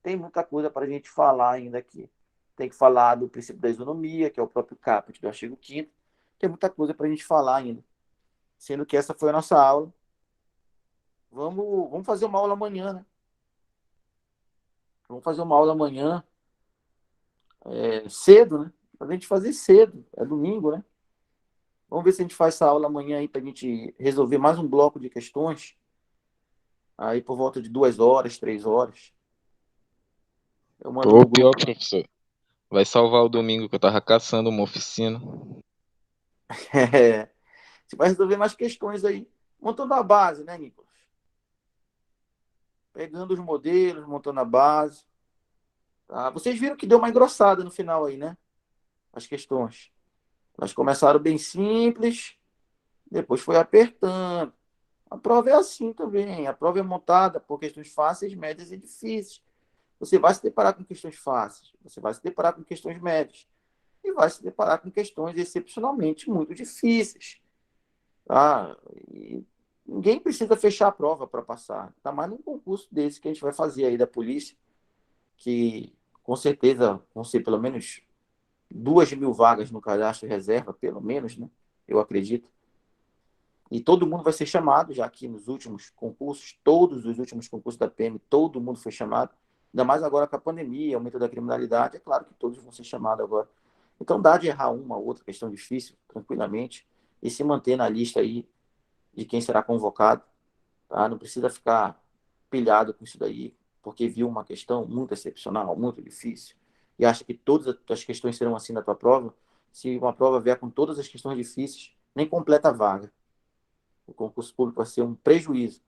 Tem muita coisa para a gente falar ainda aqui. Tem que falar do princípio da isonomia, que é o próprio caput do artigo 5º. Tem muita coisa para a gente falar ainda. Sendo que essa foi a nossa aula. Vamos fazer uma aula amanhã, né? Vamos fazer uma aula amanhã, cedo, né? Para a gente fazer cedo. É domingo, né? Vamos ver se a gente faz essa aula amanhã aí para a gente resolver mais um bloco de questões. Aí por volta de 2 horas, 3 horas. Eu mando no Pior, grupo. professor. Vai salvar o domingo que eu tava caçando uma oficina. Você vai resolver mais questões aí. Montando a base, né, Nicolas? Pegando os modelos, montando a base. Tá? Vocês viram que deu uma engrossada no final aí, né? As questões. Elas começaram bem simples, depois foi apertando. A prova é assim também. A prova é montada por questões fáceis, médias e difíceis. Você vai se deparar com questões fáceis, você vai se deparar com questões médias e vai se deparar com questões excepcionalmente muito difíceis. Tá? E ninguém precisa fechar a prova para passar. Tá mais num concurso desse que a gente vai fazer aí da polícia, que com certeza vão ser pelo menos 2.000 vagas no cadastro reserva, pelo menos, né? Eu acredito. E todo mundo vai ser chamado, já que nos últimos concursos, todos os últimos concursos da PM, todo mundo foi chamado. Ainda mais agora com a pandemia, aumento da criminalidade, é claro que todos vão ser chamados agora. Então dá de errar uma ou outra questão difícil, tranquilamente, e se manter na lista aí de quem será convocado. Tá? Não precisa ficar pilhado com isso daí, porque viu uma questão muito excepcional, muito difícil, e acha que todas as questões serão assim na tua prova. Se uma prova vier com todas as questões difíceis, nem completa a vaga. O concurso público vai ser um prejuízo.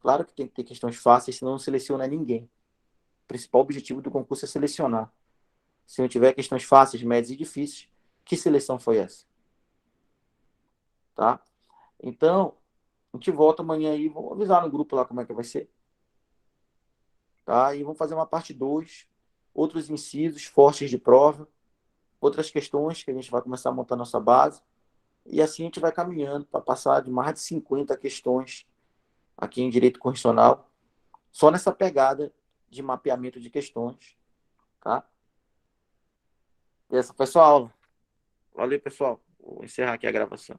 Claro que tem que ter questões fáceis, senão não seleciona ninguém. O principal objetivo do concurso é selecionar. Se não tiver questões fáceis, médias e difíceis, que seleção foi essa? Tá? Então, a gente volta amanhã aí, vou avisar no grupo lá como é que vai ser. Tá? E vamos fazer uma parte 2, outros incisos fortes de prova, outras questões que a gente vai começar a montar nossa base. E assim a gente vai caminhando para passar de mais de 50 questões aqui em Direito Constitucional, só nessa pegada de mapeamento de questões. Tá? E essa foi a sua aula. Valeu, pessoal. Vou encerrar aqui a gravação.